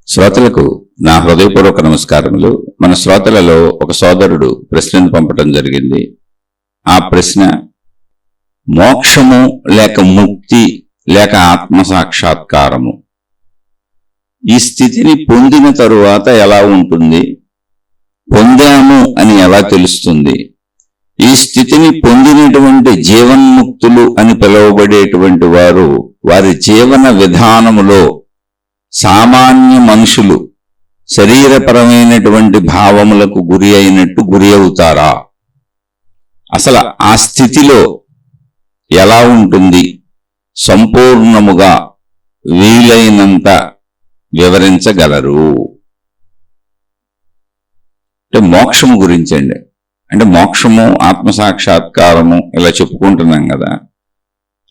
శ్రోతలకు నా హృదయపూర్వక నమస్కారములు. మన శ్రోతలలో ఒక సోదరుడు ప్రశ్నను పంపటం జరిగింది. ఆ ప్రశ్న, మోక్షము లేక ముక్తి లేక ఆత్మసాక్షాత్కారము, ఈ స్థితిని పొందిన తరువాత ఎలా ఉంటుంది? పొందాము అని ఎలా తెలుస్తుంది? ఈ స్థితిని పొందినటువంటి జీవన్ముక్తులు అని పిలువబడేటువంటి వారు వారి జీవన విధానములో సామాన్య మనుషులు శరీరపరమైనటువంటి భావములకు గురి అయినట్టు గురి అవుతారా? అసలు ఆ స్థితిలో ఎలా ఉంటుంది? సంపూర్ణముగా వీలైనంత వివరించగలరు? అంటే మోక్షము గురించి అండి. అంటే మోక్షము, ఆత్మసాక్షాత్కారము ఇలా చెప్పుకుంటున్నాం కదా.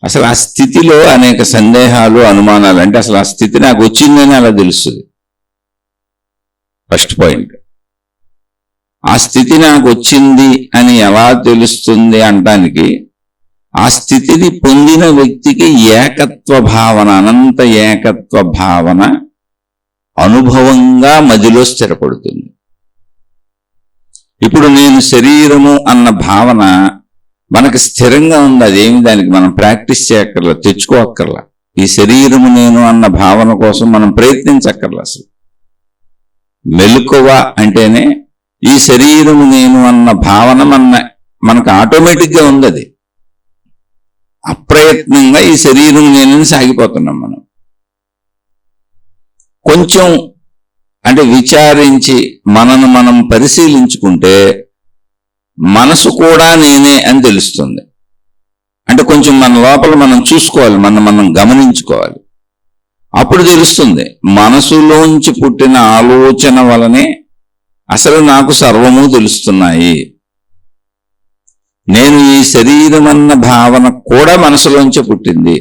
అసలు ఆ స్థితిలో అనేక సందేహాలు, అనుమానాలు. అంటే అసలు ఆ స్థితి నాకు వచ్చిందని అలా తెలుస్తుంది. ఫస్ట్ పాయింట్, ఆ స్థితి నాకు వచ్చింది అని ఎలా తెలుస్తుంది అంటానికి, ఆ స్థితిని పొందిన వ్యక్తికి ఏకత్వ భావన, అనంత ఏకత్వ భావన అనుభవంగా మదిలో స్థిరపడుతుంది. ఇప్పుడు నేను శరీరము అన్న భావన మనకు స్థిరంగా ఉంది. అదేమి దానికి మనం ప్రాక్టీస్ చేయక్కర్లా, తెచ్చుకోక్కర్లా. ఈ శరీరము నేను అన్న భావన కోసం మనం ప్రయత్నించక్కర్లా. అసలు మెలకువ అంటేనే ఈ శరీరము నేను అన్న భావన మనకు ఆటోమేటిక్గా ఉంది. అది అప్రయత్నంగా ఈ శరీరం నేనని సాగిపోతున్నాం. మనం కొంచెం అంటే విచారించి మనను మనం పరిశీలించుకుంటే మనసు కూడా నేనే అని తెలుస్తుంది. అంటే కొంచెం మన లోపల మనం చూసుకోవాలి, మనం గమనించుకోవాలి. అప్పుడు తెలుస్తుంది మనసులోంచి పుట్టిన ఆలోచన వలనే అసలు నాకు సర్వము తెలుస్తున్నాయి. నేను ఈ శరీరం అన్న భావన కూడా మనసులోంచి పుట్టింది.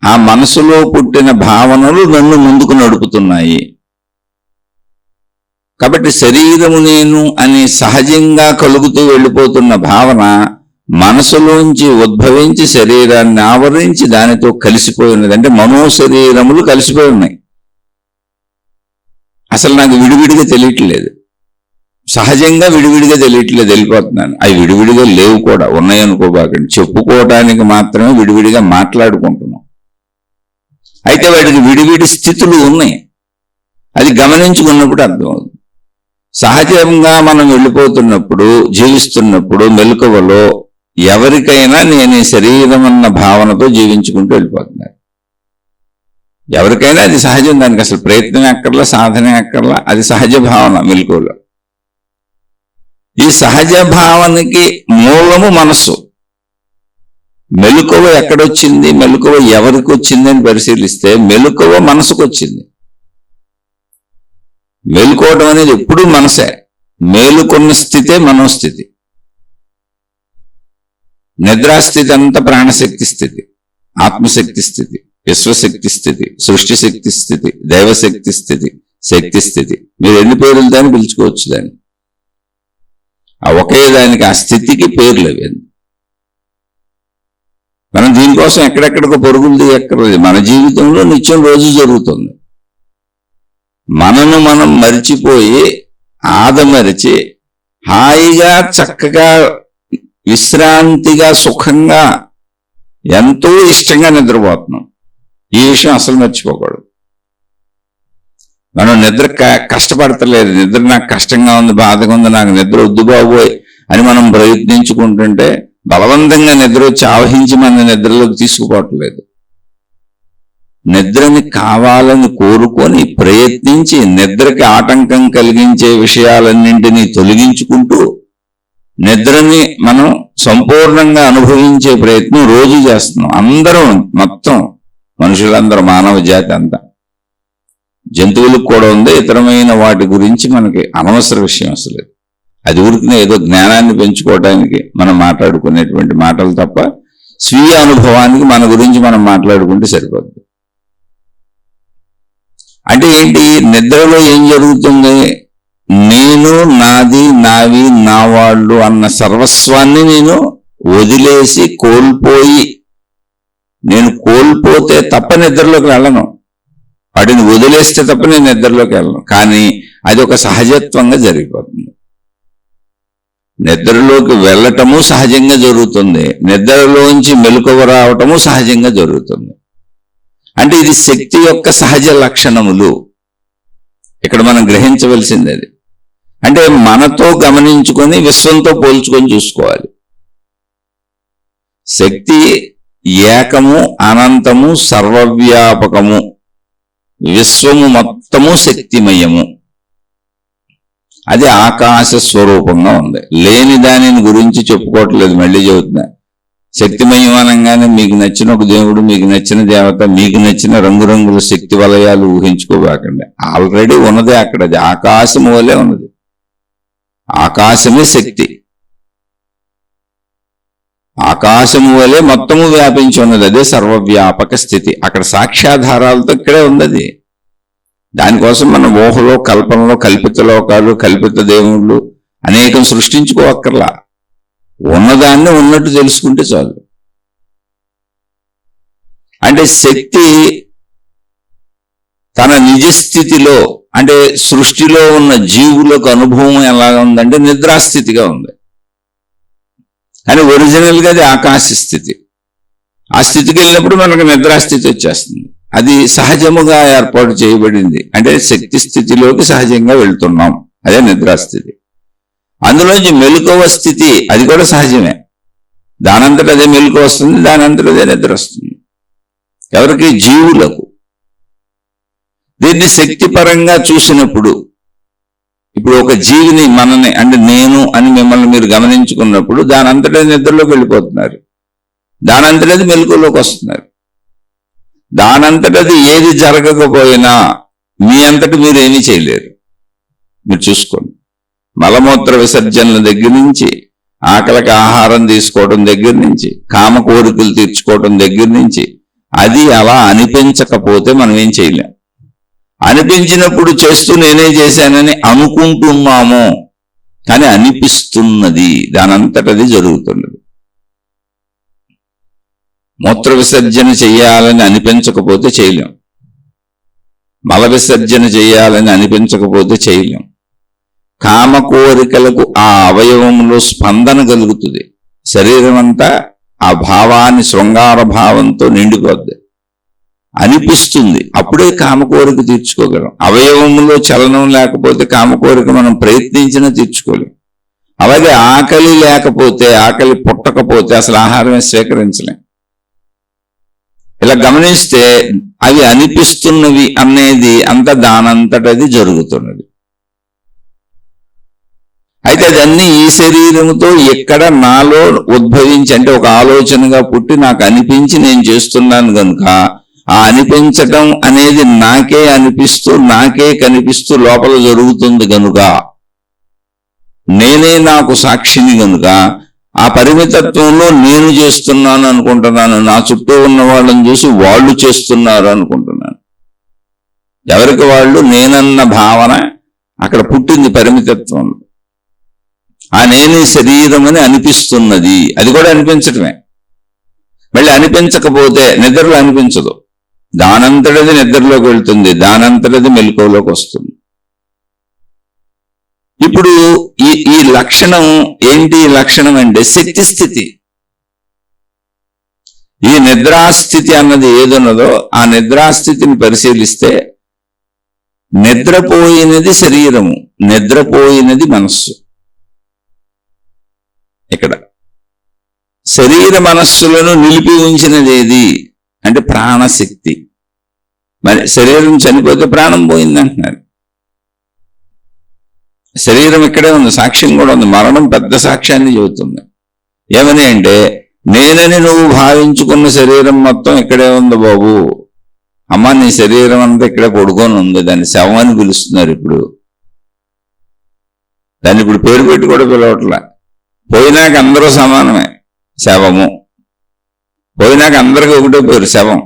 ఆ మనసులో పుట్టిన భావనలు నన్ను ముందుకు నడుపుతున్నాయి. కాబట్టి శరీరము నేను అని సహజంగా కలుగుతూ వెళ్ళిపోతున్న భావన మనసులోంచి ఉద్భవించి శరీరాన్ని ఆవరించి దానితో కలిసిపోయి ఉన్నది. అంటే మనోశరీరములు కలిసిపోయి ఉన్నాయి. అసలు నాకు విడివిడిగా తెలియట్లేదు, సహజంగా విడివిడిగా తెలియట్లేదు, వెళ్ళిపోతున్నాను. అవి విడివిడిగా లేవు కూడా, ఉన్నాయనుకోబాకండి. చెప్పుకోవటానికి మాత్రమే విడివిడిగా మాట్లాడుకుంటున్నాం. అయితే వాటికి విడివిడి స్థితులు ఉన్నాయి. అది గమనించుకున్నప్పుడు అర్థమవుతుంది. సహజంగా మనం వెళ్ళిపోతున్నప్పుడు, జీవిస్తున్నప్పుడు మెలకువలో ఎవరికైనా నేను ఈ శరీరం అన్న భావనతో జీవించుకుంటూ వెళ్ళిపోతున్నారు. ఎవరికైనా అది సహజం. దానికి అసలు ప్రయత్నం ఎక్కర్లా, సాధన ఎక్కర్లా. అది సహజ భావన మెలకువలో. ఈ సహజ భావనకి మూలము మనస్సు. మెలకువ ఎక్కడొచ్చింది, మెలకువ ఎవరికి వచ్చింది అని పరిశీలిస్తే మెలకువ మనసుకు వచ్చింది. మేలుకోవడం అనేది ఎప్పుడూ మనసే. మేలుకున్న స్థితే మనోస్థితి. నిద్రాస్థితి అంతా ప్రాణశక్తి స్థితి, ఆత్మశక్తి స్థితి, విశ్వశక్తి స్థితి, సృష్టి శక్తి స్థితి, దైవశక్తి స్థితి, శక్తి స్థితి. మీరు ఎన్ని పేర్లు దాన్ని పిలుచుకోవచ్చు. దాన్ని ఆ ఒకే దానికి, ఆ స్థితికి పేర్లు అవి. మనం దీనికోసం ఎక్కడెక్కడికో పరుగులు తీయక్కర్లేదు. మన జీవితంలో నిత్యం రోజు జరుగుతుంది. మనను మనం మరిచిపోయి ఆదమరిచి హాయిగా చక్కగా విశ్రాంతిగా సుఖంగా ఎంతో ఇష్టంగా నిద్రపోతున్నాం. ఈ విషయం అసలు మర్చిపోకూడదు. మనం నిద్ర కష్టపడతలేదు. నిద్ర నాకు కష్టంగా ఉంది, బాధగా ఉంది, నాకు నిద్ర వద్దు బాబోయ్ అని మనం ప్రయత్నించుకుంటుంటే బలవంతంగా నిద్ర వచ్చి ఆవహించి మన నిద్రలోకి తీసుకుపోవట్లేదు. నిద్రని కావాలని కోరుకొని ప్రయత్నించి నిద్రకి ఆటంకం కలిగించే విషయాలన్నింటినీ తొలగించుకుంటూ నిద్రని మనం సంపూర్ణంగా అనుభవించే ప్రయత్నం రోజు చేస్తున్నాం. అందరం, మొత్తం మనుషులందరూ, మానవ జాతి అంతా. జంతువులకు కూడా ఉంది. ఇతరమైన వాటి గురించి మనకి అనవసర విషయం అసలు. అది ఊరికి ఏదో జ్ఞానాన్ని పెంచుకోవడానికి మనం మాట్లాడుకునేటువంటి మాటలు తప్ప స్వీయ అనుభవానికి మన గురించి మనం మాట్లాడుకుంటే సరిపోతుంది. అంటే ఏంటి? నిద్రలో ఏం జరుగుతుంది? నేను, నాది, నావి, నా వాళ్ళు అన్న సర్వస్వాన్ని నేను వదిలేసి కోల్పోయి, నేను కోల్పోతే తప్ప నిద్రలోకి వెళ్ళను. వాటిని వదిలేస్తే తప్ప నేను నిద్రలోకి వెళ్ళను. కానీ అది ఒక సహజత్వంగా జరిగిపోతుంది. నిద్రలోకి వెళ్ళటము సహజంగా జరుగుతుంది, నిద్రలోంచి మెలకువ రావటము సహజంగా జరుగుతుంది. అంటే ఇది శక్తి యొక్క సహజ లక్షణములు. ఇక్కడ మనం గ్రహించవలసింది అది. అంటే మనతో గమనించుకొని విశ్వంతో పోల్చుకొని చూసుకోవాలి. శక్తి ఏకము, అనంతము, సర్వవ్యాపకము, విశ్వము మొత్తము శక్తిమయము. అది ఆకాశ స్వరూపంగా ఉంది. లేని దానిని గురించి చెప్పుకోవట్లేదు, మళ్ళీ చెబుతున్నా. శక్తిమయం అనగానే మీకు నచ్చిన ఒక దేవుడు, మీకు నచ్చిన దేవత, మీకు నచ్చిన రంగురంగుల శక్తి వలయాలు ఊహించుకోబాకండి. ఆల్రెడీ ఉన్నదే అక్కడ, అది ఆకాశము వలె ఉన్నది. ఆకాశమే శక్తి, ఆకాశము వలె మొత్తము వ్యాపించి ఉన్నది. అదే సర్వవ్యాపక స్థితి. అక్కడ సాక్ష్యాధారాలతో ఇక్కడే ఉన్నది. దానికోసం మన ఊహలో, కల్పనలో కల్పిత లోకాలు, కల్పిత దేవుళ్ళు అనేకం సృష్టించుకోవక్కర్లా. ఉన్నదాన్ని ఉన్నట్టు తెలుసుకుంటే చాలు. అంటే శక్తి తన నిజస్థితిలో, అంటే సృష్టిలో ఉన్న జీవులకు అనుభవం ఎలా ఉందంటే నిద్రాస్థితిగా ఉంది. కానీ ఒరిజినల్గా అది ఆకాశ స్థితి. ఆ స్థితికి వెళ్ళినప్పుడు మనకు నిద్రాస్థితి వచ్చేస్తుంది. అది సహజముగా ఏర్పాటు చేయబడింది. అంటే శక్తి స్థితిలోకి సహజంగా వెళ్తున్నాం, అదే నిద్రాస్థితి. అందులోంచి మెలకువ స్థితి, అది కూడా సహజమే. దానంతట అదే మెలకువ వస్తుంది, దానంతట అదే నిద్ర వస్తుంది. ఎవరికి? జీవులకు. దీన్ని శక్తిపరంగా చూసినప్పుడు, ఇప్పుడు ఒక జీవిని, మనని, అంటే నేను అని మిమ్మల్ని మీరు గమనించుకున్నప్పుడు దానంతటా నిద్రలోకి వెళ్ళిపోతున్నారు, దానంతటది మెలకువలోకి వస్తున్నారు. దానంతటది ఏది జరగకపోయినా మీ అంతటి మీరు ఏమీ చేయలేరు. మీరు చూసుకోండి. మలమూత్ర విసర్జనల దగ్గర నుంచి, ఆకలికి ఆహారం తీసుకోవడం దగ్గర నుంచి, కామ కోరికలు తీర్చుకోవడం దగ్గర నుంచి, అది అలా అనిపించకపోతే మనం ఏం చేయలేం. అనిపించినప్పుడు చేస్తూ నేనే చేశానని అనుకుంటున్నాము, కానీ అనిపిస్తున్నది, దానంతటది జరుగుతున్నది. మూత్ర విసర్జన చెయ్యాలని అనిపించకపోతే చేయలేం, మల విసర్జన చెయ్యాలని అనిపించకపోతే చేయలేం. కామ కోరికలకు ఆ అవయవంలో స్పందన కలుగుతుంది. శరీరం అంతా ఆ భావాన్ని, శృంగార భావంతో నిండిపోద్ది, అనిపిస్తుంది. అప్పుడే కామకోరిక తీర్చుకోగలం. అవయవంలో చలనం లేకపోతే కామకోరిక మనం ప్రయత్నించినా తీర్చుకోలేం. అలాగే ఆకలి లేకపోతే, ఆకలి పుట్టకపోతే అసలు ఆహారమే స్వీకరించలేం. ఇలా గమనిస్తే అవి అనిపిస్తున్నవి అనేది అంత దానంతటది జరుగుతున్నది. అయితే అదన్నీ ఈ శరీరముతో ఎక్కడ నాలో ఉద్భవించి, అంటే ఒక ఆలోచనగా పుట్టి నాకు అనిపించి నేను చేస్తున్నాను కనుక, ఆ అనిపించటం అనేది నాకే అనిపిస్తూ, నాకే కనిపిస్తూ లోపల జరుగుతుంది కనుక, నేనే నాకు సాక్షిని కనుక, ఆ పరిమితత్వంలో నేను చేస్తున్నాను అనుకుంటున్నాను. నా చుట్టూ ఉన్న వాళ్ళని చూసి వాళ్ళు చేస్తున్నారు అనుకుంటున్నాను. ఎవరికి వాళ్ళు నేనన్న భావన అక్కడ పుట్టింది పరిమితత్వంలో. ఆ నేనే శరీరం అని అనిపిస్తున్నది, అది కూడా అనిపించటమే. మళ్ళీ అనిపించకపోతే నిద్రలో అనిపించదు, దానంతటది నిద్రలోకి వెళ్తుంది, దానంతటది మెలకువలోకి వస్తుంది. ఇప్పుడు ఈ లక్షణం ఏంటి? లక్షణం అంటే శక్తి స్థితి. ఈ నిద్రాస్థితి అన్నది ఏదున్నదో ఆ నిద్రాస్థితిని పరిశీలిస్తే నిద్రపోయినది శరీరము, నిద్రపోయినది మనస్సు. ఇక్కడ శరీర మనస్సులను నిలిపి ఉంచినది ఏది అంటే ప్రాణశక్తి. మరి శరీరం చనిపోతే ప్రాణం పోయింది అంటున్నారు. శరీరం ఇక్కడే ఉంది, సాక్ష్యం కూడా ఉంది. మరణం పెద్ద సాక్ష్యాన్ని చెబుతుంది. ఏమని అంటే, నేనని నువ్వు భావించుకున్న శరీరం మొత్తం ఇక్కడే ఉంది బాబు. అమ్మ నీ శరీరం అంతా ఇక్కడే పడుకొని ఉంది, దాన్ని శవం అని పిలుస్తున్నారు. ఇప్పుడు దాన్ని ఇప్పుడు పేరు పెట్టి కూడా పిలవట్లా. పోయినాక అందరూ సమానమే, శవము. పోయినాక అందరికీ ఒకటే పేరు, శవం.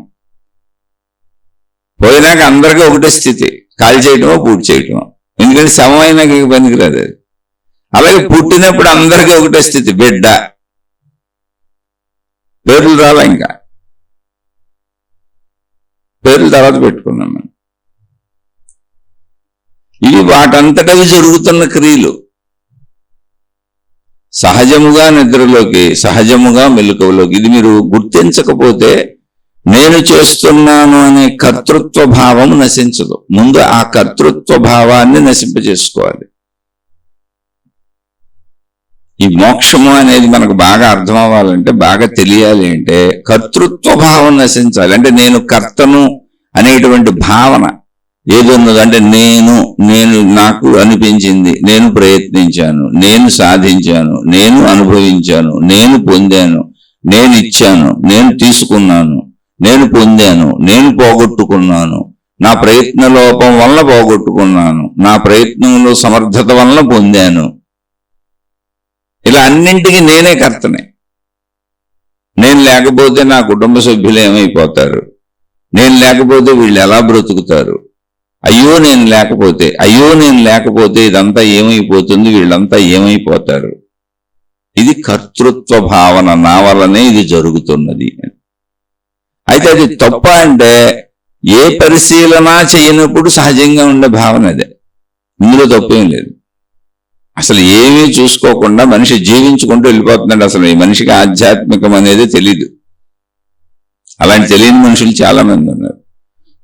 పోయినాక అందరికీ ఒకటే స్థితి, కాల్ చేయటమో పూర్తి చేయటమో. ఎందుకంటే శవం అయినాక పనికిరాదు అది. అలాగే పుట్టినప్పుడు అందరికీ ఒకటే స్థితి, బిడ్డ. పేర్లు రాలా, ఇంకా పేర్లు తర్వాత పెట్టుకున్నాం మనం. ఇవి వాటంతటవి జరుగుతున్న క్రియలు. సహజముగా నిద్రలోకి, సహజముగా మెలకువలోకి. ఇది మీరు గుర్తించకపోతే నేను చేస్తున్నాను అనే కర్తృత్వ భావం నశించదు. ముందు ఆ కర్తృత్వ భావాన్ని నశింపజేసుకోవాలి. ఈ మోక్షము అనేది మనకు బాగా అర్థం అవ్వాలంటే, బాగా తెలియాలి అంటే కర్తృత్వ భావం నశించాలి. అంటే నేను కర్తను అనేటువంటి భావన ఏదున్నదో, అంటే నేను నాకు అనిపించింది, నేను ప్రయత్నించాను, నేను సాధించాను, నేను అనుభవించాను, నేను పొందాను, నేను ఇచ్చాను, నేను తీసుకున్నాను, నేను పొందాను, నేను పోగొట్టుకున్నాను, నా ప్రయత్న లోపం వల్ల పోగొట్టుకున్నాను, నా ప్రయత్నంలో సమర్థత వల్ల పొందాను. ఇలా అన్నింటికి నేనే కర్తనే. నేను లేకపోతే నా కుటుంబ సభ్యులు ఏమైపోతారు, నేను లేకపోతే వీళ్ళు ఎలా బ్రతుకుతారు, అయ్యో నేను లేకపోతే ఇదంతా ఏమైపోతుంది, వీళ్ళంతా ఏమైపోతారు. ఇది కర్తృత్వ భావన, నా వల్లనే ఇది జరుగుతున్నది. అయితే అది తప్ప అంటే ఏ పరిశీలన చేయనప్పుడు సహజంగా ఉండే భావన అదే. ఇందులో తప్పేం లేదు. అసలు ఏమీ చూసుకోకుండా మనిషి జీవించుకుంటూ వెళ్ళిపోతున్నాడు. అసలు ఈ మనిషికి ఆధ్యాత్మికం అనేది తెలీదు. అలాంటి తెలియని మనుషులు చాలా మంది ఉన్నారు.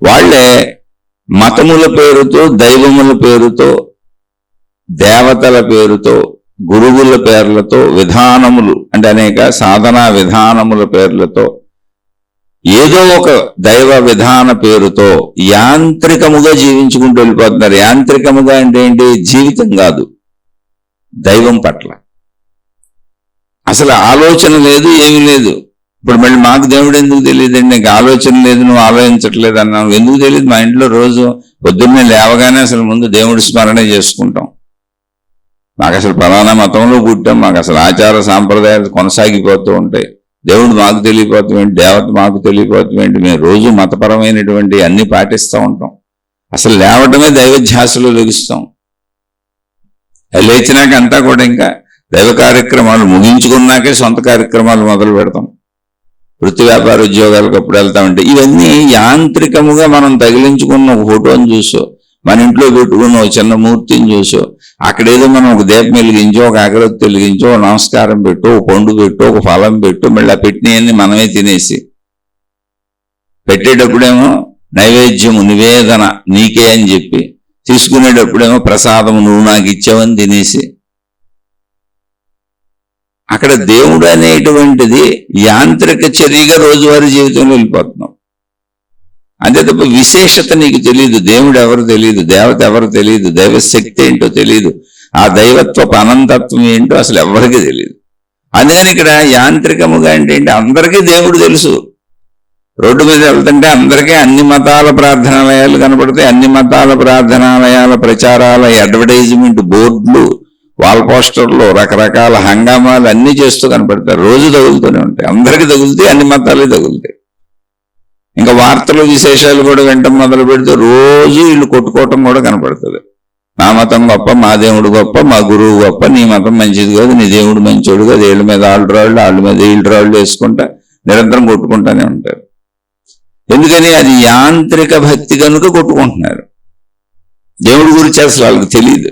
వాళ్ళే మతముల పేరుతో, దైవముల పేరుతో, దేవతల పేరుతో, గురువుల పేర్లతో, విధానములు అంటే అనేక సాధనా విధానముల పేర్లతో, ఏదో ఒక దైవ విధాన పేరుతో యాంత్రికముగా జీవించుకుంటూ వెళ్ళిపోతున్నారు. యాంత్రికముగా అంటే ఏంటి? జీవితం కాదు, దైవం పట్ల అసలు ఆలోచన లేదు, ఏమీ లేదు. ఇప్పుడు మళ్ళీ మాకు దేవుడు ఎందుకు తెలియదండి, నీకు ఆలోచన లేదు, నువ్వు ఆలోచించట్లేదు అన్నావు. ఎందుకు తెలియదు? మా ఇంట్లో రోజు పొద్దున్నే లేవగానే అసలు ముందు దేవుడి స్మరణ చేసుకుంటాం. మాకు అసలు ఫలానా మతంలో పుట్టాం, మాకు అసలు ఆచార సాంప్రదాయాలు కొనసాగిపోతూ ఉంటాయి. దేవుడు మాకు తెలియపోతామేంటి, దేవత మాకు తెలియపోతామేంటి, మేము రోజు మతపరమైనటువంటి అన్ని పాటిస్తూ ఉంటాం. అసలు లేవటమే దైవధ్యాసలో లెగుస్తాం. లేచినాక అంతా కూడా ఇంకా దైవ కార్యక్రమాలు ముగించుకున్నాకే సొంత కార్యక్రమాలు మొదలు పెడతాం. వృత్తి వ్యాపార ఉద్యోగాలకు అప్పుడు వెళ్తామంటే ఇవన్నీ యాంత్రికముగా మనం తగిలించుకున్న ఒక ఫోటోని చూసో, మన ఇంట్లో పెట్టుకున్న ఒక చిన్న మూర్తిని చూసో, అక్కడేదో మనం ఒక దీపం వెలిగించో, ఒక అగరొత్తి వెలిగించో, ఒక నమస్కారం పెట్టు, ఒక పండు పెట్టు, ఒక ఫలం పెట్టు, మళ్ళీ ఆ పెట్టినవన్నీ మనమే తినేసి, పెట్టేటప్పుడేమో నైవేద్యము నివేదన నీకే అని చెప్పి, తీసుకునేటప్పుడేమో ప్రసాదము నువ్వు నాకు ఇచ్చావని తినేసి, అక్కడ దేవుడు అనేటువంటిది యాంత్రిక చర్యగా రోజువారీ జీవితంలో వెళ్ళిపోతున్నాం. అంతే తప్ప విశేషత నీకు తెలియదు, దేవుడు ఎవరు తెలియదు, దేవత ఎవరు తెలియదు, దైవశక్తి ఏంటో తెలియదు, ఆ దైవత్వపు అనంతత్వం ఏంటో అసలు ఎవరికి తెలియదు. అందుకని ఇక్కడ యాంత్రికముగా అంటే అందరికీ దేవుడు తెలుసు. రోడ్డు మీద వెళ్తుంటే అందరికీ అన్ని మతాల ప్రార్థనాలయాలు కనపడతాయి. అన్ని మతాల ప్రార్థనాలయాల ప్రచారాల అడ్వర్టైజ్మెంట్ బోర్డులు, వాల్ పోస్టర్లు, రకరకాల హంగామాలు అన్ని చేస్తూ కనపడతారు. రోజు తగులుతూనే ఉంటాయి. అందరికీ తగులుతాయి, అన్ని మతాలే తగులుతాయి. ఇంకా వార్తలు విశేషాలు కూడా వెంట మొదలు పెడితే రోజు వీళ్ళు కొట్టుకోవటం కూడా కనపడుతుంది. నా మతం గొప్ప, మా దేవుడు గొప్ప, మా గురువు గొప్ప, నీ మతం మంచిది కాదు, నీ దేవుడు మంచోడు కాదు, వీళ్ళ మీద వాళ్ళ మీద వీళ్ళు రాళ్ళు వేసుకుంటా నిరంతరం కొట్టుకుంటానే ఉంటారు. ఎందుకని? అది యాంత్రిక భక్తి కనుక కొట్టుకుంటున్నారు. దేవుడి గురించి అసలు వాళ్ళకి తెలియదు.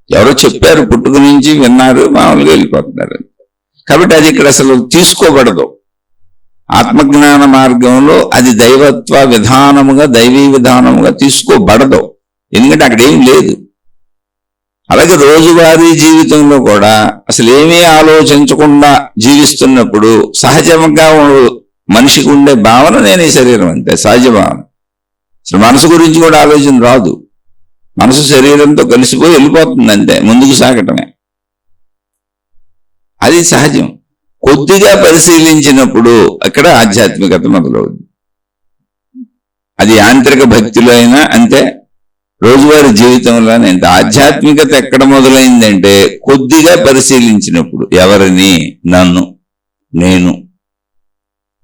ఎవరో చెప్పారు, పుట్టుక నుంచి విన్నారు, మామూలుగా వెళ్ళిపోతున్నారు. కాబట్టి అది ఇక్కడ అసలు తీసుకోబడదు. ఆత్మజ్ఞాన మార్గంలో అది దైవత్వ విధానముగా, దైవీ విధానముగా తీసుకోబడదు. ఎందుకంటే అక్కడ ఏం లేదు. అలాగే రోజువారీ జీవితంలో కూడా అసలు ఏమీ ఆలోచించకుండా జీవిస్తున్నప్పుడు సహజంగా మనిషికి ఉండే భావన నేను ఈ శరీరం, అంతే సహజ భావన. అసలు మనసు గురించి కూడా ఆలోచన రాదు. మనసు శరీరంతో కలిసిపోయి వెళ్ళిపోతుంది, అంతే, ముందుకు సాగటమే. అది సహజం. కొద్దిగా పరిశీలించినప్పుడు అక్కడ ఆధ్యాత్మికత మొదలవుతుంది. అది యాంత్రిక భక్తిలో అయినా అంతే, రోజువారీ జీవితంలోనే అంతే. ఆధ్యాత్మికత ఎక్కడ మొదలైందంటే కొద్దిగా పరిశీలించినప్పుడు. ఎవరిని? నన్ను, నేను.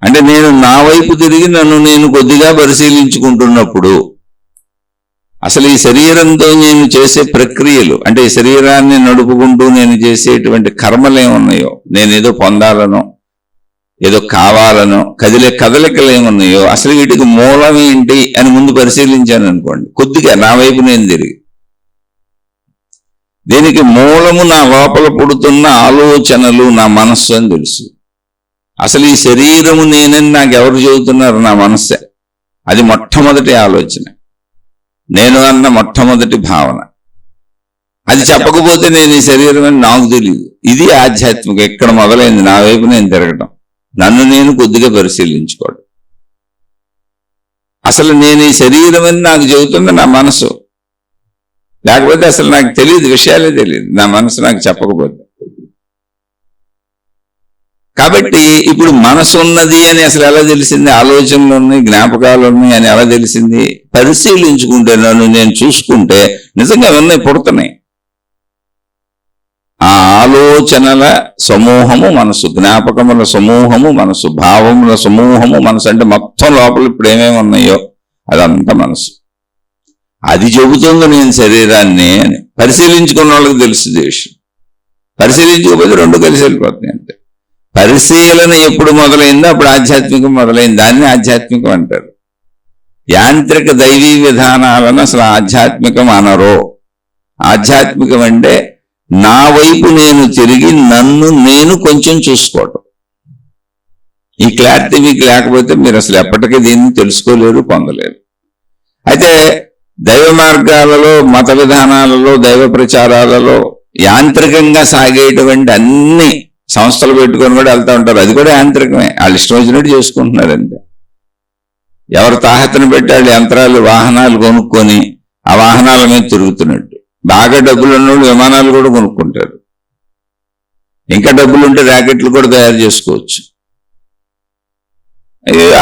అంటే నేను నా వైపు తిరిగి నన్ను నేను కొద్దిగా పరిశీలించుకుంటున్నప్పుడు అసలు ఈ శరీరంతో నేను చేసే ప్రక్రియలు, అంటే ఈ శరీరాన్ని నడుపుకుంటూ నేను చేసేటువంటి కర్మలు ఏమున్నాయో, నేనేదో పొందాలనో, ఏదో కావాలనో కదలికలు ఏమున్నాయో అసలు వీటికి మూలం ఏంటి అని ముందు పరిశీలించాను అనుకోండి, కొద్దిగా నా వైపు నేను తిరిగి, దీనికి మూలము నా లోపల పుడుతున్న ఆలోచనలు, నా మనస్సు అని తెలుసు. అసలు ఈ శరీరము నేనని నాకు ఎవరు చెబుతున్నారు? నా మనస్సే. అది మొట్టమొదటి ఆలోచన, నేను అన్న మొట్టమొదటి భావన. అది చెప్పకపోతే నేను ఈ శరీరం అని నాకు తెలియదు. ఇది ఆధ్యాత్మిక. ఎక్కడ మొదలైంది? నా వైపు నేను తిరగటం, నన్ను నేను కొద్దిగా పరిశీలించుకోవడం. అసలు నేను ఈ శరీరం అని నాకు చెబుతుంది నా మనసు. లేకపోతే అసలు నాకు తెలియదు, విషయాలే తెలియదు నా మనసు నాకు చెప్పకపోతే. కాబట్టి ఇప్పుడు మనసు ఉన్నది అని అసలు ఎలా తెలిసింది? ఆలోచనలు ఉన్నాయి, జ్ఞాపకాలు ఉన్నాయి అని ఎలా తెలిసింది? పరిశీలించుకుంటే, నన్ను నేను చూసుకుంటే నిజంగా ఉన్నాయి, పుడుతున్నాయి. ఆ ఆలోచనల సమూహము మనసు, జ్ఞాపకముల సమూహము మనసు, భావముల సమూహము మనసు. అంటే మొత్తం లోపల ఇప్పుడు ఏమేమి ఉన్నాయో అదంతా మనసు. అది చెబుతుంది నేను శరీరాన్ని అని. పరిశీలించుకున్న వాళ్ళకి తెలుసు దేశం, పరిశీలించకపోతే రెండు కలిసి వెళ్ళిపోతున్నాయి అంతే. పరిశీలన ఎప్పుడు మొదలైందో అప్పుడు ఆధ్యాత్మికం మొదలైంది. దాన్ని ఆధ్యాత్మికం అంటారు. యాంత్రిక దైవీ విధానాలను అసలు ఆధ్యాత్మికం అనరో. ఆధ్యాత్మికం అంటే నా వైపు నేను తిరిగి నన్ను నేను కొంచెం చూసుకోవటం. ఈ క్లారిటీ మీకు లేకపోతే మీరు అసలు ఎప్పటికీ దీన్ని తెలుసుకోలేరు, పొందలేరు. అయితే దైవ మార్గాలలో, మత విధానాలలో, దైవ ప్రచారాలలో యాంత్రికంగా సాగేటువంటి అన్ని సంస్థలు పెట్టుకొని కూడా వెళ్తూ ఉంటారు. అది కూడా యాంత్రికమే, వాళ్ళు ఇష్టం వచ్చినట్టు చేసుకుంటున్నారు అంతే. ఎవరు తాహతను పెట్టి వాళ్ళు యంత్రాలు, వాహనాలు కొనుక్కొని ఆ వాహనాల మీద తిరుగుతున్నట్టు. బాగా డబ్బులు ఉన్నోళ్ళు విమానాలు కూడా కొనుక్కుంటారు. ఇంకా డబ్బులు ఉంటే ర్యాకెట్లు కూడా తయారు చేసుకోవచ్చు.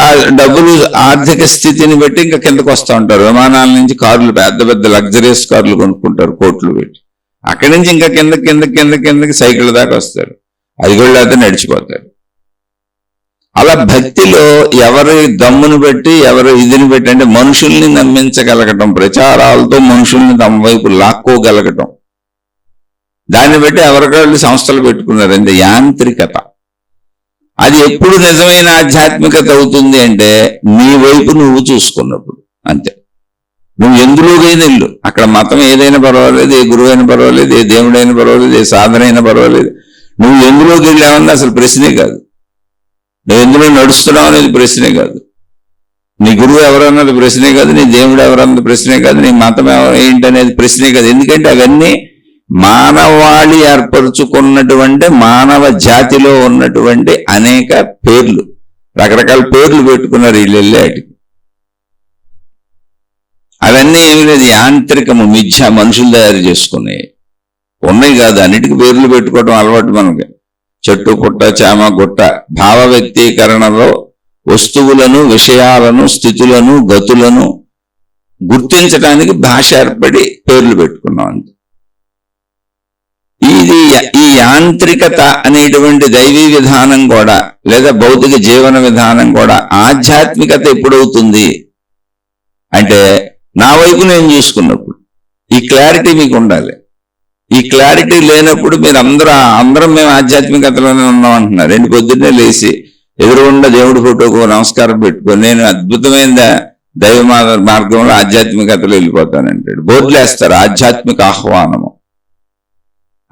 ఆ డబ్బులు ఆర్థిక స్థితిని బట్టి ఇంకా కిందకు వస్తూ ఉంటారు. విమానాల నుంచి కార్లు, పెద్ద పెద్ద లగ్జరీస్ కార్లు కొనుక్కుంటారు కోట్లు పెట్టి. అక్కడి నుంచి ఇంకా కిందకి సైకిల్ దాకా వస్తారు. అది కూడా లేకపోతే నడిచిపోతారు. అలా భక్తిలో ఎవరి దమ్మును బట్టి, ఎవరు ఇదిని బట్టి, అంటే మనుషుల్ని నమ్మించగలగటం, ప్రచారాలతో మనుషుల్ని తమ వైపు లాక్కోగలగటం, దాన్ని బట్టి ఎవరికాళ్ళు సంస్థలు పెట్టుకున్నారు. అంటే యాంత్రికత. అది ఎప్పుడు నిజమైన ఆధ్యాత్మికత అవుతుంది అంటే నీ వైపు నువ్వు చూసుకున్నప్పుడు అంతే. నువ్వు ఎందులోకైనా వెళ్ళు, అక్కడ మతం ఏదైనా పర్వాలేదు, ఏ గురువు అయినా పర్వాలేదు, ఏ దేవుడైనా పర్వాలేదు, ఏ సాధన అయినా పర్వాలేదు, నువ్వు ఎందులోకి వెళ్ళావన్నా అసలు ప్రశ్నే కాదు. నువ్వు ఎందులో నడుస్తున్నావు అనేది ప్రశ్నే కాదు. నీ గురువు ఎవరన్నది ప్రశ్నే కాదు, నీ దేవుడు ఎవరన్నది ప్రశ్నే కాదు, నీ మతం ఏంటనేది ప్రశ్నే కాదు. ఎందుకంటే అవన్నీ మానవాళి ఏర్పరుచుకున్నటువంటి, మానవ జాతిలో ఉన్నటువంటి అనేక పేర్లు, రకరకాల పేర్లు పెట్టుకున్నారు వీళ్ళు వెళ్ళేటికి. అవన్నీ ఏమి లేదు, యాంత్రికము, మిథ్య, మనుషులు తయారు చేసుకునే ఉన్నాయి కాదు. అన్నిటికీ పేర్లు పెట్టుకోవడం అలవాటు మనకి. చెట్టు, పుట్ట, చామ, గుట్ట. భావ వ్యక్తీకరణలో వస్తువులను, విషయాలను, స్థితులను, గతులను గుర్తించడానికి భాష ఏర్పడి పేర్లు పెట్టుకున్నాం అంతే. ఈ యాంత్రికత అనేటువంటి దైవీ విధానం కూడా, లేదా భౌతిక జీవన విధానం కూడా ఆధ్యాత్మికత ఎప్పుడవుతుంది అంటే నా వైపు నేను చూసుకున్నప్పుడు. ఈ క్లారిటీ మీకు ఉండాలి. ఈ క్లారిటీ లేనప్పుడు మీరు అందరం మేము ఆధ్యాత్మికతలోనే ఉన్నాం అంటున్నారు. రెండు పొద్దున్నే లేచి ఎదురుగుండా దేవుడి ఫోటోకు నమస్కారం పెట్టుకొని నేను అద్భుతమైన దైవ మార్గంలో ఆధ్యాత్మికతలో వెళ్ళిపోతానంటాడు. బోర్డులు వేస్తారు, ఆధ్యాత్మిక ఆహ్వానము,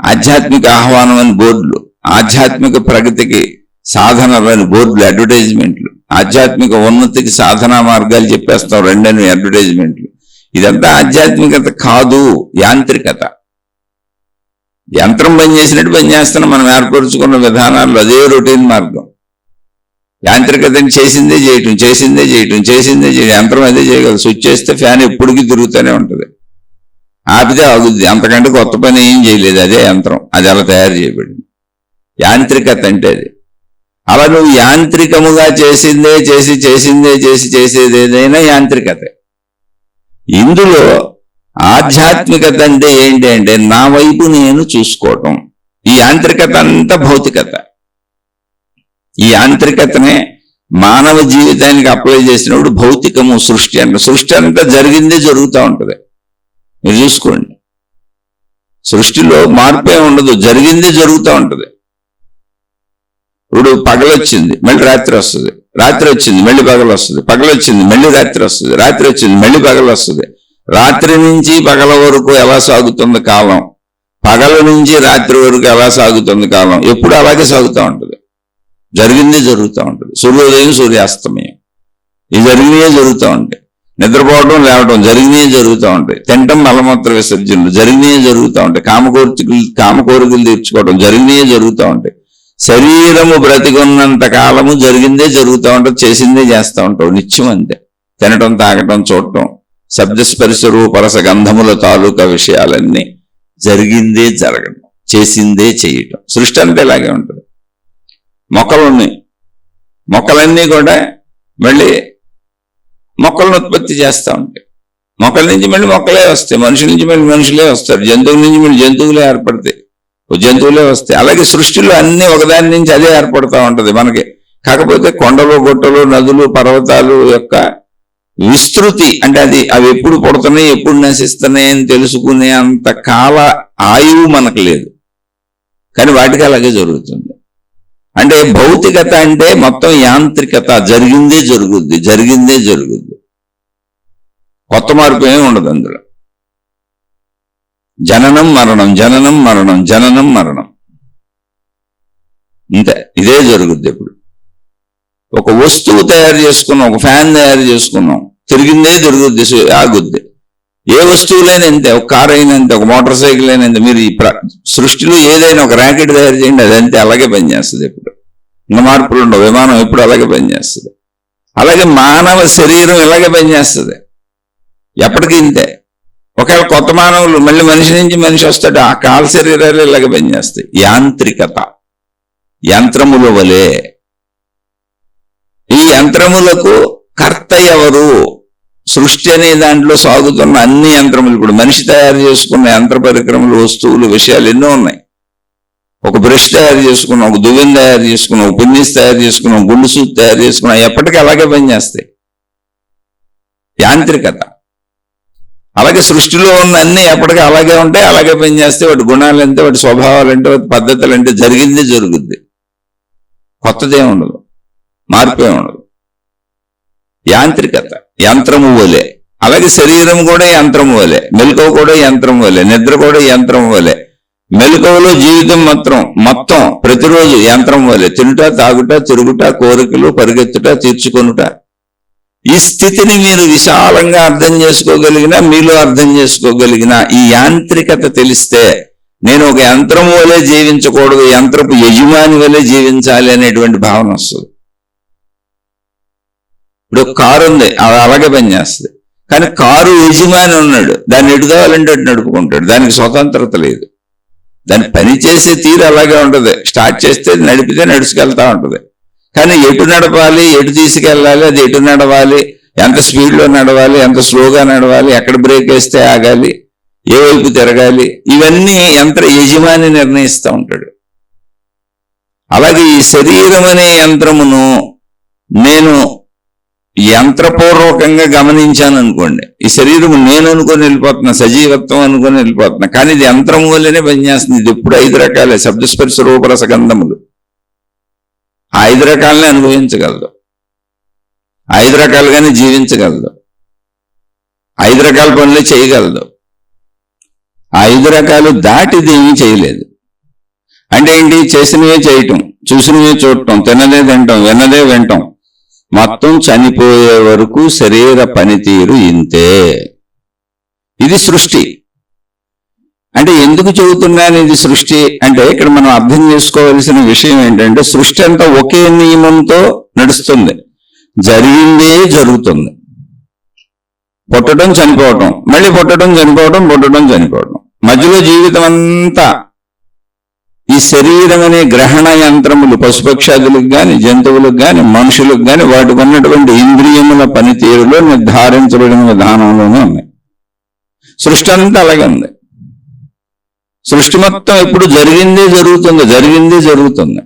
ఆధ్యాత్మిక ఆహ్వానం అని బోర్డులు, ఆధ్యాత్మిక ప్రగతికి సాధనలని బోర్డులు, అడ్వర్టైజ్మెంట్లు, ఆధ్యాత్మిక ఉన్నతికి సాధనా మార్గాలు చెప్పేస్తాం రెండని అడ్వర్టైజ్మెంట్లు. ఇదంతా ఆధ్యాత్మికత కాదు, యాంత్రికత. యంత్రం పనిచేసినట్టు పనిచేస్తున్నాం మనం ఏర్పరుచుకున్న విధానాల్లో. అదే రొటీన్ మార్గం. యాంత్రికతని చేసిందే చేయటం. యంత్రం అదే చేయగలదు. స్విచ్ చేస్తే ఫ్యాన్ ఎప్పటికీ తిరుగుతూనే ఉంటుంది, ఆపితే ఆగుద్ది. అంతకంటే కొత్త పని ఏం చేయలేదు, అదే యంత్రం. అది అలా తయారు చేయబడింది. యాంత్రికత అంటే అది. అలా నువ్వు యాంత్రికముగా చేసేది ఏదైనా యాంత్రికతే. ఇందులో ఆధ్యాత్మికత అంటే ఏంటి అంటే నా వైపు నేను చూసుకోవటం. ఈ యాంత్రికత అంతా భౌతికత. ఈ యాంత్రికతనే మానవ జీవితానికి అప్లై చేసినప్పుడు భౌతికము సృష్టి అంటే. సృష్టి అంతా జరిగిందే జరుగుతూ ఉంటుంది. మీరు చూసుకోండి, సృష్టిలో మార్పే ఉండదు, జరిగిందే జరుగుతూ ఉంటుంది. ఇప్పుడు పగలొచ్చింది మళ్ళీ రాత్రి వస్తుంది, రాత్రి వచ్చింది మళ్ళీ పగలు వస్తుంది, పగలు వచ్చింది మళ్ళీ రాత్రి వస్తుంది, రాత్రి వచ్చింది మళ్ళీ పగలు వస్తుంది. రాత్రి నుంచి పగల వరకు ఎలా సాగుతుంది కాలం, పగల నుంచి రాత్రి వరకు ఎలా సాగుతుంది కాలం, ఎప్పుడు అలాగే సాగుతూ ఉంటుంది. జరిగిందే జరుగుతూ ఉంటుంది. సూర్యోదయం సూర్యాస్తమయం ఇది జరిగినవే జరుగుతూ ఉంటాయి. నిద్రపోవడం లేవడం జరిగినవే జరుగుతూ ఉంటాయి. తింటం మలమూత్ర విసర్జనలు జరిగినవే జరుగుతూ ఉంటాయి. కామకోరికలు తీర్చుకోవడం జరిగినవే జరుగుతూ ఉంటాయి. శరీరము బ్రతికున్నంత కాలము జరిగిందే జరుగుతూ ఉంటుంది, చేసిందే చేస్తూ ఉంటాం నిత్యం. అంతే. తినటం, తాగటం, చూడటం, శబ్దస్పర్శ రూపరస గంధముల తాలూకా విషయాలన్నీ జరిగిందే జరగడం, చేసిందే చేయటం. సృష్టి అంతా ఇలాగే ఉంటుంది. మొక్కలు ఉన్నాయి, మొక్కలన్నీ కూడా మళ్ళీ మొక్కలను ఉత్పత్తి చేస్తూ ఉంటాయి. మొక్కల నుంచి మళ్ళీ మొక్కలే వస్తాయి, మనుషుల నుంచి మళ్ళీ మనుషులే వస్తారు, జంతువుల నుంచి మళ్ళీ జంతువులే ఏర్పడతాయి, జంతువులే వస్తాయి. అలాగే సృష్టిలో అన్ని ఒకదాని నుంచి అదే ఏర్పడుతూ ఉంటది మనకి. కాకపోతే కొండలు, గుట్టలు, నదులు, పర్వతాలు యొక్క విస్తృతి అంటే అవి ఎప్పుడు పుడుతున్నాయి ఎప్పుడు నశిస్తున్నాయి అని తెలుసుకునే అంత కాల ఆయువు మనకు లేదు, కానీ వాటికి అలాగే జరుగుతుంది. అంటే భౌతికత అంటే మొత్తం యాంత్రికత, జరిగిందే జరుగుద్ది, జరిగిందే జరుగుద్ది, కొత్త మార్పు ఏమి ఉండదు అందులో. జననం మరణం, జననం మరణం, జననం మరణం, ఇంతే, ఇదే జరుగుద్ది. ఇప్పుడు ఒక వస్తువు తయారు చేసుకున్నాం, ఒక ఫ్యాన్ తయారు చేసుకున్నాం, తిరిగిందే తిరుగుద్ది, ఆగుద్ది. ఏ వస్తువులైనా అంతే, ఒక కార్ అయినా అంతే, ఒక మోటార్ సైకిల్ అయినా అంతే. మీరు ఈ సృష్టిలో ఏదైనా ఒక ర్యాకెట్ తయారు చేయండి, అదంతే అలాగే పనిచేస్తుంది. ఎప్పుడు ఇంకా మార్పులు ఉండవు. విమానం ఎప్పుడు అలాగే పనిచేస్తుంది. అలాగే మానవ శరీరం ఇలాగే పనిచేస్తుంది, ఎప్పటికీ ఇంతే. ఒకవేళ కొత్త మానవులు మళ్ళీ మనిషి నుంచి మనిషి వస్తాడు, ఆ కాల శరీరాలు ఇలాగే పనిచేస్తాయి. యాంత్రికత, యంత్రముల వలె. ఈ యంత్రములకు కర్త ఎవరు? సృష్టి అనే దాంట్లో సాగుతున్న అన్ని యంత్రములు, ఇప్పుడు మనిషి తయారు చేసుకున్న యంత్ర పరిక్రమలు, వస్తువులు, విషయాలు ఎన్నో ఉన్నాయి. ఒక బ్రష్ తయారు చేసుకున్నాం, ఒక దువ్వెన తయారు చేసుకున్నాం, ఒక పిన్నిస్ తయారు చేసుకున్నాం, గుండు సూట్ తయారు చేసుకున్నాం, ఎప్పటికీ అలాగే పనిచేస్తాయి. యాంత్రికత. అలాగే సృష్టిలో ఉన్న అన్ని ఎప్పటికీ అలాగే ఉంటాయి, అలాగే పనిచేస్తాయి. వాటి గుణాలు అంటే, వాటి స్వభావాలు అంటే, వాటి పద్ధతులు అంటే జరిగిందే జరుగుద్ది, కొత్తదే ఉండదు, మార్పే ఉండదు. యాంత్రికత, యంత్రము వలె. అలాగే శరీరం కూడా యంత్రము వలె, మెలకువ కూడా యంత్రం వలె, నిద్ర కూడా యంత్రం వలె. మెలకువలో జీవితం మొత్తం ప్రతిరోజు యంత్రం వలె. తినుట, తాగుట, తిరుగుట, కోరికలు, పరిగెత్తుట, తీర్చుకొనుట. ఈ స్థితిని మీరు విశాలంగా అర్థం చేసుకోగలిగినా, మీలో అర్థం చేసుకోగలిగిన ఈ యాంత్రికత తెలిస్తే, నేను ఒక యంత్రం వలె జీవించకూడదు, యంత్రపు యజమాని వలె జీవించాలి అనేటువంటి భావన వస్తుంది. ఇప్పుడు కారు ఉంది, అది అలాగే పనిచేస్తుంది, కానీ కారు యజమాని ఉన్నాడు, దాన్ని ఎటు కావాలంటే అటు నడుపుకుంటాడు, దానికి స్వతంత్రత లేదు. దాన్ని పని చేసే తీరు అలాగే ఉంటుంది. స్టార్ట్ చేస్తే నడిపితే నడుచుకెళ్తా ఉంటుంది, కానీ ఎటు నడపాలి, ఎటు తీసుకెళ్ళాలి, అది ఎటు నడవాలి, ఎంత స్పీడ్లో నడవాలి, ఎంత స్లోగా నడవాలి, ఎక్కడ బ్రేక్ వేస్తే ఆగాలి, ఏ వైపు తిరగాలి, ఇవన్నీ యంత్ర యజమాని నిర్ణయిస్తూ ఉంటాడు. అలాగే ఈ శరీరం అనే యంత్రమును నేను యంత్రపూర్వకంగా గమనించాను అనుకోండి, ఈ శరీరం నేను అనుకొని వెళ్ళిపోతున్నా, సజీవత్వం అనుకొని వెళ్ళిపోతున్నా, కానీ ఇది యంత్రం వల్లనే పనిచేస్తుంది. ఇది ఎప్పుడు 5 రకాలే, శబ్దస్పర్శ రూపరస గంధములు. ఆ 5 రకాలనే అనుభవించగలదు, 5 రకాలుగానే జీవించగలదు, 5 రకాల పనులే చేయగలదు. ఆ 5 రకాలు దాటిది ఏమీ చేయలేదు. అంటే ఏంటి? చేసినవే చేయటం, చూసినవే చూడటం, తిన్నదే తినటం, విన్నదే వినటం, మొత్తం చనిపోయే వరకు శరీర పనితీరు ఇంతే. ఇది సృష్టి. అంటే ఎందుకు చెబుతున్నాను ఇది సృష్టి అంటే, ఇక్కడ మనం అర్థం చేసుకోవాల్సిన విషయం ఏంటంటే, సృష్టి అంతా ఒకే నియమంతో నడుస్తుంది, జరిగిందే జరుగుతుంది. పుట్టడం, చనిపోవటం, మళ్ళీ పుట్టడం, చనిపోవటం, పుట్టడం, చనిపోవటం. మధ్యలో జీవితం అంతా ఈ శరీరం అనే గ్రహణ యంత్రములు, పశుపక్షాదులకు కానీ, జంతువులకు కానీ, మనుషులకు కానీ, వాటికి ఉన్నటువంటి ఇంద్రియముల పనితీరులో నిర్ధారించబడిన విధానంలోనే ఉన్నాయి. సృష్టి అంతా అలాగే ఉంది. సృష్టి మొత్తం ఎప్పుడు జరిగిందే జరుగుతుంది, జరిగిందే జరుగుతుంది.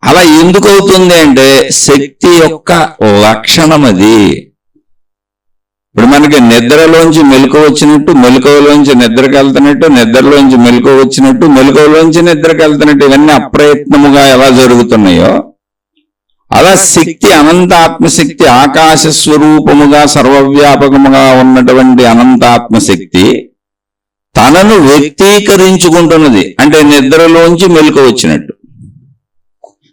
అలా ఎందుకు అవుతుంది అంటే, శక్తి యొక్క లక్షణం అది. ఇప్పుడు మనకి నిద్రలోంచి మెలకువ వచ్చినట్టు, మెలకువలోంచి నిద్రకి వెళ్తున్నట్టు, నిద్రలోంచి మెలకువ వచ్చినట్టు, మెలకువలోంచి నిద్రకి వెళ్తున్నట్టు, ఇవన్నీ అప్రయత్నముగా ఎలా జరుగుతున్నాయో అలా శక్తి, అనంత ఆత్మశక్తి, ఆకాశ స్వరూపముగా సర్వవ్యాపకముగా ఉన్నటువంటి అనంత ఆత్మశక్తి తనను వ్యక్తీకరించుకుంటున్నది. అంటే నిద్రలోంచి మెలకువ వచ్చినట్టు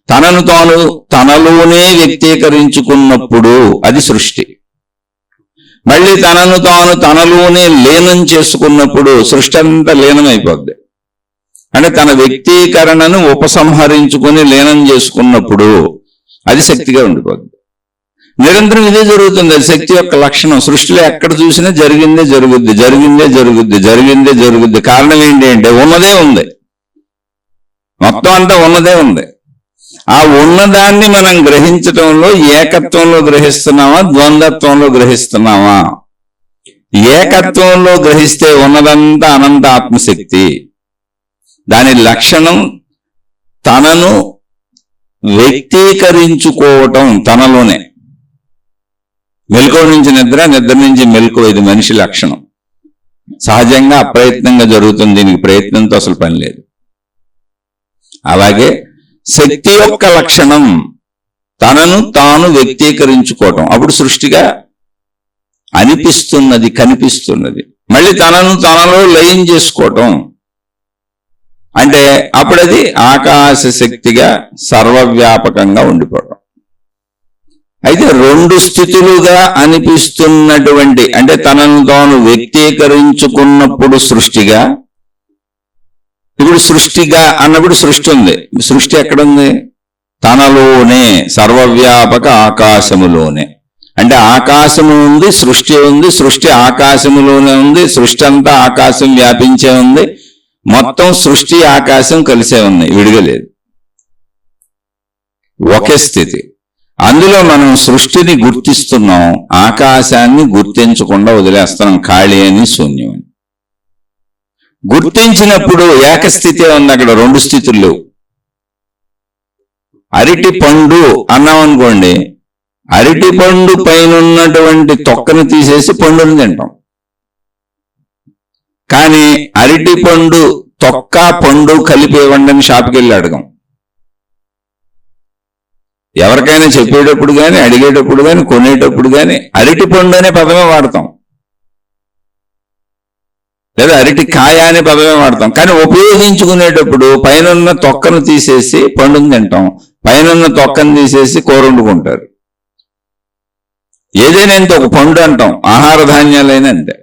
తనను తాను తనలోనే వ్యక్తీకరించుకున్నప్పుడు అది సృష్టి. మళ్ళీ తనను తాను తనలోనే లీనం చేసుకున్నప్పుడు సృష్టి అంతా లీనమైపోద్ది. అంటే తన వ్యక్తీకరణను ఉపసంహరించుకుని లీనం చేసుకున్నప్పుడు అది శక్తిగా ఉండిపోద్ది. నిరంతరం ఇదే జరుగుతుంది. అది శక్తి యొక్క లక్షణం. సృష్టిలో ఎక్కడ చూసినా జరిగిందే జరుగుద్ది, జరిగిందే జరుగుద్ది, జరిగిందే జరుగుద్ది. కారణం ఏంటి అంటే ఉన్నదే ఉంది, మొత్తం అంతా ఉన్నదే ఉంది. ఆ ఉన్నదాన్ని మనం గ్రహించటంలో ఏకత్వంలో గ్రహిస్తున్నామా, ద్వంద్వత్వంలో గ్రహిస్తున్నామా? ఏకత్వంలో గ్రహిస్తే ఉన్నదంతా అనంత ఆత్మశక్తి. దాని లక్షణం తనను వ్యక్తీకరించుకోవటం తనలోనే. మెలకువ నుంచి నిద్ర, నిద్ర నుంచి మెలకువ, ఇది మనిషి లక్షణం. సహజంగా అప్రయత్నంగా జరుగుతుంది. దీనికి ప్రయత్నంతో అసలు పని లేదు. అలాగే శక్తి యొక్క లక్షణం తనను తాను వ్యక్తీకరించుకోవటం. అప్పుడు సృష్టిగా అనిపిస్తున్నది, కనిపిస్తున్నది. మళ్ళీ తనను తనలో లయం చేసుకోవటం అంటే అప్పుడు అది ఆకాశ శక్తిగా సర్వవ్యాపకంగా ఉండిపోవటం. అయితే రెండు స్థితులుగా అనిపిస్తున్నటువంటి, అంటే తనను తాను వ్యక్తీకరించుకున్నప్పుడు సృష్టిగా, ఇప్పుడు సృష్టిగా అన్నప్పుడు సృష్టి ఉంది. సృష్టి ఎక్కడుంది? తనలోనే, సర్వవ్యాపక ఆకాశములోనే. అంటే ఆకాశము ఉంది, సృష్టి ఉంది. సృష్టి ఆకాశములోనే ఉంది. సృష్టి అంతా ఆకాశం వ్యాపించే ఉంది. మొత్తం సృష్టి ఆకాశం కలిసే ఉన్నాయి, విడిగలేదు. ఒకే స్థితి. అందులో మనం సృష్టిని గుర్తిస్తున్నాం, ఆకాశాన్ని గుర్తించకుండా వదిలేస్తున్నాం. ఖాళీ అని, శూన్యం అని. గుర్తించినప్పుడు ఏకస్థితి ఉంది, అక్కడ రెండు స్థితులు లేవు. అరటి పండు అన్నాం అనుకోండి, అరటి పండు పైన ఉన్నటువంటి తొక్కను తీసేసి పండుని తింటాం. కానీ అరటి పండు తొక్క పండు కలిపి ఇవ్వండి అని షాప్కి వెళ్ళి అడగం. ఎవరికైనా చెప్పేటప్పుడు కానీ, అడిగేటప్పుడు కానీ, కొనేటప్పుడు కానీ అరటి పండు అనే పదమే వాడతాం, లేదా అరటి కాయ అనే పదమే వాడతాం. కానీ ఉపయోగించుకునేటప్పుడు పైన తొక్కను తీసేసి పండుని తింటాం, పైన తొక్కను తీసేసి కూర వండుకుంటారు. ఏదైనా ఇంత ఒక పండు అంటాం, ఆహార ధాన్యాలైనా అంతే.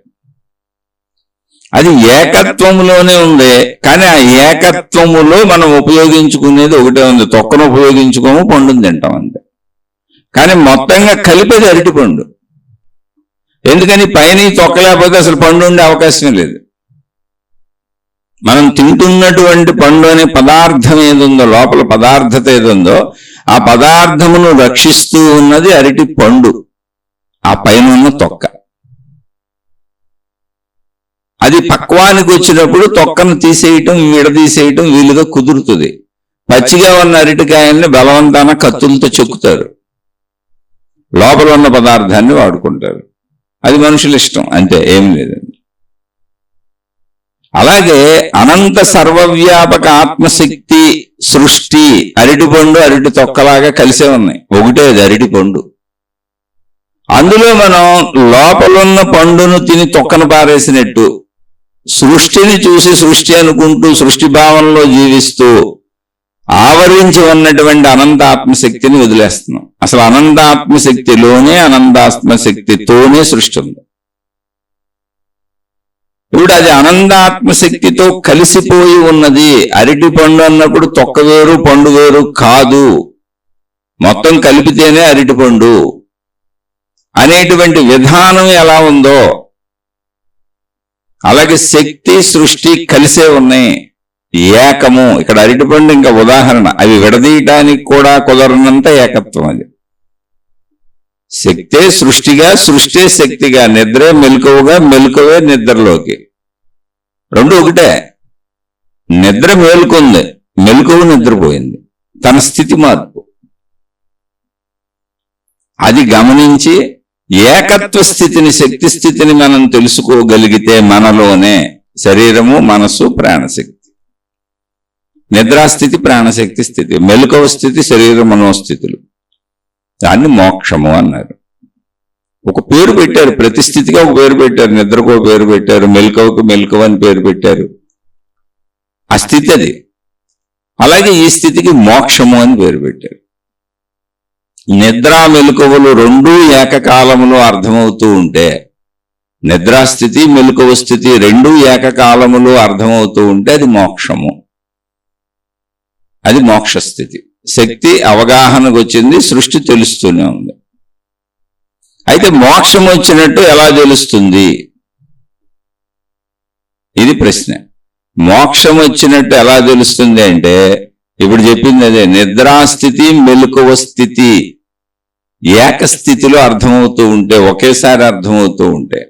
అది ఏకత్వములోనే ఉంది. కానీ ఆ ఏకత్వములో మనం ఉపయోగించుకునేది ఒకటే ఉంది. తొక్కను ఉపయోగించుకోము, పండుని తింటాం అంతే. కానీ మొత్తంగా కలిపేది అరటి పండు. ఎందుకని? పైన తొక్క లేకపోతే అసలు పండు ఉండే అవకాశమే లేదు. మనం తింటున్నటువంటి పండు అనే పదార్థం ఏదుందో, లోపల పదార్థత ఏదుందో, ఆ పదార్థమును రక్షిస్తూ ఉన్నది అరటి పండు, ఆ పైన ఉన్న తొక్క. అది పక్వానికి వచ్చినప్పుడు తొక్కను తీసేయటం, విడదీసేయటం వీలుగా కుదురుతుంది. పచ్చిగా ఉన్న అరటికాయల్ని బలవంతాన కత్తులతో చెక్కుతారు, లోపల ఉన్న పదార్థాన్ని వాడుకుంటారు. అది మనుషుల ఇష్టం అంతే, ఏం లేదండి. అలాగే అనంత సర్వవ్యాపక ఆత్మశక్తి సృష్టి అరటి పండు, అరటి తొక్కలాగా కలిసే ఉన్నాయి. ఒకటే అది అరటి పండు. అందులో మనం లోపలున్న పండును తిని తొక్కను పారేసినట్టు సృష్టిని చూసి సృష్టి అనుకుంటూ సృష్టి భావంలో జీవిస్తూ ఆవరించి ఉన్నటువంటి అనంత ఆత్మశక్తిని వదిలేస్తున్నాం. అసలు అనంత ఆత్మశక్తిలోనే, అనంత ఆత్మశక్తితోనే సృష్టి ఉంది. ఇప్పుడు అది అనంత ఆత్మశక్తితో కలిసిపోయి ఉన్నది. అరటి పండు అన్నప్పుడు తొక్క వేరు, పండు వేరు కాదు, మొత్తం కలిపితేనే అరటి పండు అనేటువంటి విధానం ఎలా ఉందో అలాగే శక్తి సృష్టి కలిసే ఉన్నాయి, ఏకము. ఇక్కడ అరటిపండు ఇంకా ఉదాహరణ. అవి విడదీయటానికి కూడా కుదరనంత ఏకత్వం. అది శక్తే సృష్టిగా, సృష్టి శక్తిగా, నిద్రే మెలకువగా, మెలకువే నిద్రలోకి. రెండు ఒకటే. నిద్ర మేలుకుంది, మెలకువ నిద్రపోయింది. తన స్థితి మార్పు అది గమనించి ఏకత్వ స్థితిని, శక్తి స్థితిని మనం తెలుసుకోగలిగితే మనలోనే శరీరము, మనస్సు, ప్రాణశక్తి. నిద్రాస్థితి ప్రాణశక్తి స్థితి, మెలకువ స్థితి శరీర మనోస్థితులు. దాన్ని మోక్షము అన్నారు. ఒక పేరు పెట్టారు, ప్రతి స్థితిగా ఒక పేరు పెట్టారు. నిద్రకు ఒక పేరు పెట్టారు, మెలకువకు మెలకువ అని పేరు పెట్టారు. ఆ స్థితి అది. అలాగే ఈ స్థితికి మోక్షము అని పేరు పెట్టారు. నిద్రా మెలకువలు రెండూ ఏకకాలములో అర్థమవుతూ ఉంటే, నిద్రాస్థితి మెలకువ స్థితి రెండూ ఏకకాలములో అర్థమవుతూ ఉంటే అది మోక్షము, అది మోక్షస్థితి. శక్తి అవగాహనకు వచ్చింది, సృష్టి తెలుస్తూనే ఉంది. అయితే మోక్షం వచ్చినట్టు ఎలా తెలుస్తుంది? ఇది ప్రశ్న. మోక్షం వచ్చినట్టు ఎలా తెలుస్తుంది అంటే, ఇప్పుడు చెప్పింది అదే. నిద్రాస్థితి మెలకువ స్థితి ఏకస్థితిలో అర్థమవుతూ ఉంటే, ఒకేసారి అర్థమవుతూ ఉంటే,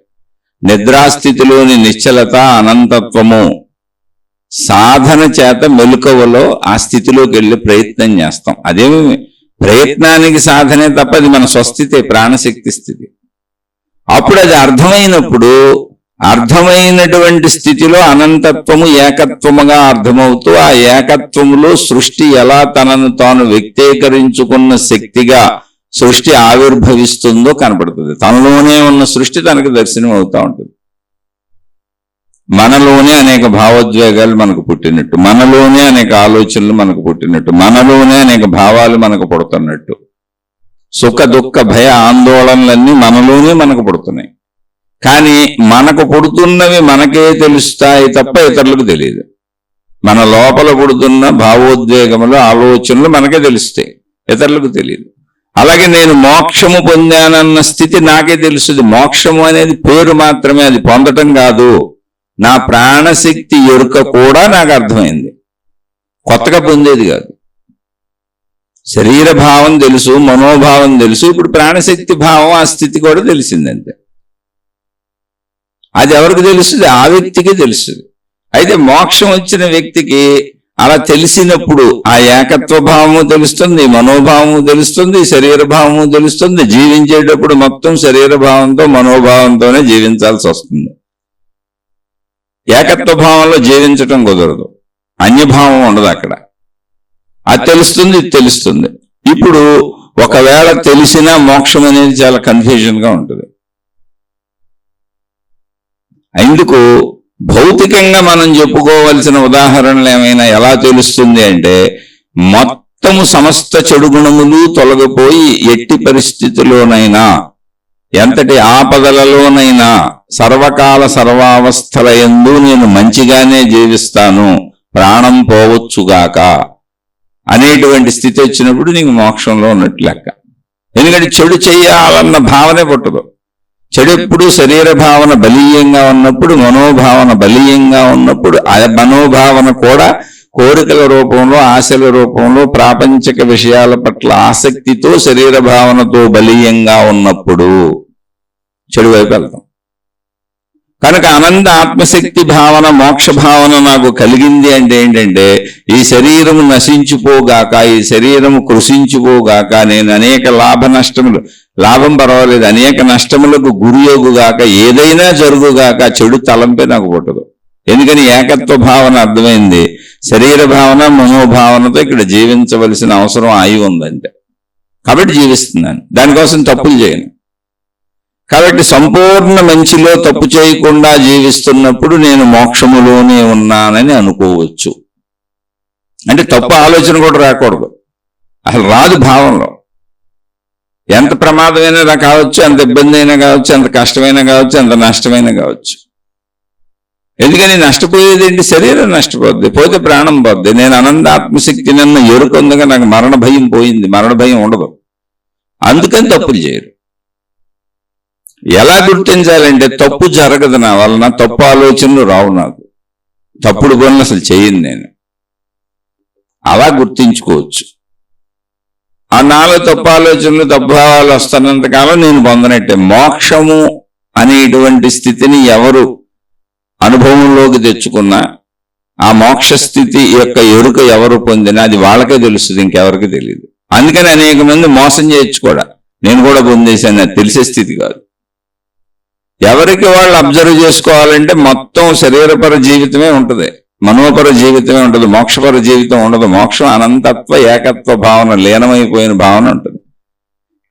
నిద్రాస్థితిలోని నిశ్చలత, అనంతత్వము సాధన చేత మెలకువలో ఆ స్థితిలోకి వెళ్ళి ప్రయత్నం చేస్తాం. అదేమి ప్రయత్నానికి సాధనే తప్ప అది మన స్వస్థితి, ప్రాణశక్తి స్థితి. అప్పుడు అది అర్థమైనప్పుడు, అర్థమైనటువంటి స్థితిలో అనంతత్వము ఏకత్వముగా అర్థమవుతూ, ఆ ఏకత్వములో సృష్టి ఎలా తనను తాను వ్యక్తీకరించుకున్న శక్తిగా సృష్టి ఆవిర్భవిస్తుందో కనపడుతుంది. తనలోనే ఉన్న సృష్టి తనకు దర్శనం అవుతూ ఉంటుంది. మనలోనే అనేక భావోద్వేగాలు మనకు పుట్టినట్టు, మనలోనే అనేక ఆలోచనలు మనకు పుట్టినట్టు, మనలోనే అనేక భావాలు మనకు పుడుతున్నట్టు, సుఖ దుఃఖ భయ ఆందోళనలన్నీ మనలోనే మనకు పుడుతున్నాయి. కానీ మనకు పుడుతున్నవి మనకే తెలుస్తాయి తప్ప ఇతరులకు తెలియదు. మన లోపల పుడుతున్న భావోద్వేగములు, ఆలోచనలు మనకే తెలుస్తాయి, ఇతరులకు తెలియదు. అలాగే నేను మోక్షము పొందానన్న స్థితి నాకే తెలుస్తుంది. మోక్షము అనేది పేరు మాత్రమే, అది పొందటం కాదు. నా ప్రాణశక్తి ఎరుక కూడా నాకు అర్థమైంది, కొత్తగా పొందేది కాదు. శరీర భావం తెలుసు, మనోభావం తెలుసు, ఇప్పుడు ప్రాణశక్తి భావం, ఆ స్థితి కూడా తెలిసిందంతే. అది ఎవరికి తెలుస్తుంది? ఆ వ్యక్తికి తెలుస్తుంది. అయితే మోక్షం వచ్చిన వ్యక్తికి అలా తెలిసినప్పుడు ఆ ఏకత్వ భావము తెలుస్తుంది, మనోభావము తెలుస్తుంది, శరీర భావము తెలుస్తుంది. జీవించేటప్పుడు మొత్తం శరీర భావంతో మనోభావంతోనే జీవించాల్సి వస్తుంది. ఏకత్వ భావంలో జీవించటం కుదరదు, అన్యభావం ఉండదు అక్కడ. అది తెలుస్తుంది, ఇది తెలుస్తుంది. ఇప్పుడు ఒకవేళ తెలిసినా మోక్షం అనేది చాలా కన్ఫ్యూజన్ గా ఉంటుంది. అందుకు భౌతికంగా మనం చెప్పుకోవలసిన ఉదాహరణలు ఏమైనా ఎలా తెలుస్తుంది అంటే, మొత్తము సమస్త చెడు గుణములు తొలగిపోయి ఎట్టి పరిస్థితిలోనైనా, ఎంతటి ఆపదలలోనైనా, సర్వకాల సర్వావస్థల యందు నేను మంచిగానే జీవిస్తాను, ప్రాణం పోవచ్చుగాక అనేటువంటి స్థితి వచ్చినప్పుడు నీకు మోక్షంలో ఉన్నట్టు లెక్క. ఎందుకంటే చెడు చెయ్యాలన్న భావనే పుట్టదు. చెడు ఎప్పుడు శరీర భావన బలీయంగా ఉన్నప్పుడు, మనోభావన బలీయంగా ఉన్నప్పుడు, ఆ మనోభావన కూడా కోరికల రూపంలో, ఆశల రూపంలో, ప్రాపంచిక విషయాల పట్ల ఆసక్తితో, శరీర భావనతో బలీయంగా ఉన్నప్పుడు చెడు వైపు వెళ్తాం. కనుక అనంత ఆత్మశక్తి భావన, మోక్ష భావన నాకు కలిగింది అంటే ఏంటంటే, ఈ శరీరము నశించిపోగాక, ఈ శరీరము కృషించిపోగాక, నేను అనేక లాభ నష్టములు, లాభం పర్వాలేదు, అనేక నష్టములకు గురియగుగాక, ఏదైనా జరుగుగాక, చెడు తలంపే నాకు పుట్టదు. ఎందుకని ఏకత్వ భావన అర్థమైంది. శరీర భావన, మనోభావనతో ఇక్కడ జీవించవలసిన అవసరం ఆయి ఉందంటే, కాబట్టి జీవిస్తున్నాను. దానికోసం తప్పులు చేయను. కాబట్టి సంపూర్ణ మంచిలో తప్పు చేయకుండా జీవిస్తున్నప్పుడు నేను మోక్షములోనే ఉన్నానని అనుకోవచ్చు. అంటే తప్పు ఆలోచన కూడా రాకూడదు, అసలు రాదు భావంలో. ఎంత ప్రమాదమైనా కావచ్చు, ఎంత ఇబ్బంది అయినా కావచ్చు, ఎంత కష్టమైనా కావచ్చు, ఎంత నష్టమైనా కావచ్చు. ఎందుకని నష్టపోయేది ఏంటి? శరీరం నష్టపోద్ది, పోతే ప్రాణం పోద్ది. నేను అనంత ఆత్మశక్తి నన్ను ఎరుకొందగా నాకు మరణ భయం పోయింది, మరణ భయం ఉండదు. అందుకని తప్పులు చేయరు. ఎలా గుర్తించాలంటే, తప్పు జరగదు నా వలన, తప్పు ఆలోచనలు రావు, నాకు తప్పుడు పనులు అసలు చేయను నేను, అలా గుర్తించుకోవచ్చు. ఆ నాలో తప్పు ఆలోచనలు, తప్పు భావాలు వస్తున్నంతకాలం నేను పొందనట్టే. మోక్షము అనేటువంటి స్థితిని ఎవరు అనుభవంలోకి తెచ్చుకున్నా, ఆ మోక్ష స్థితి యొక్క ఎరుక ఎవరు పొందినా అది వాళ్ళకే తెలుస్తుంది, ఇంకెవరికి తెలియదు. అందుకని అనేక మంది మోసం చేయొచ్చు కూడా. నేను కూడా పొందేశాను, అది తెలిసే స్థితి కాదు. ఎవరికి వాళ్ళు అబ్జర్వ్ చేసుకోవాలంటే మొత్తం శరీరపర జీవితమే ఉంటుంది, మనోపర జీవితమే ఉంటుంది, మోక్షపర జీవితం ఉండదు. మోక్షం అనంతత్వ ఏకత్వ భావన, లీనమైపోయిన భావన ఉంటుంది.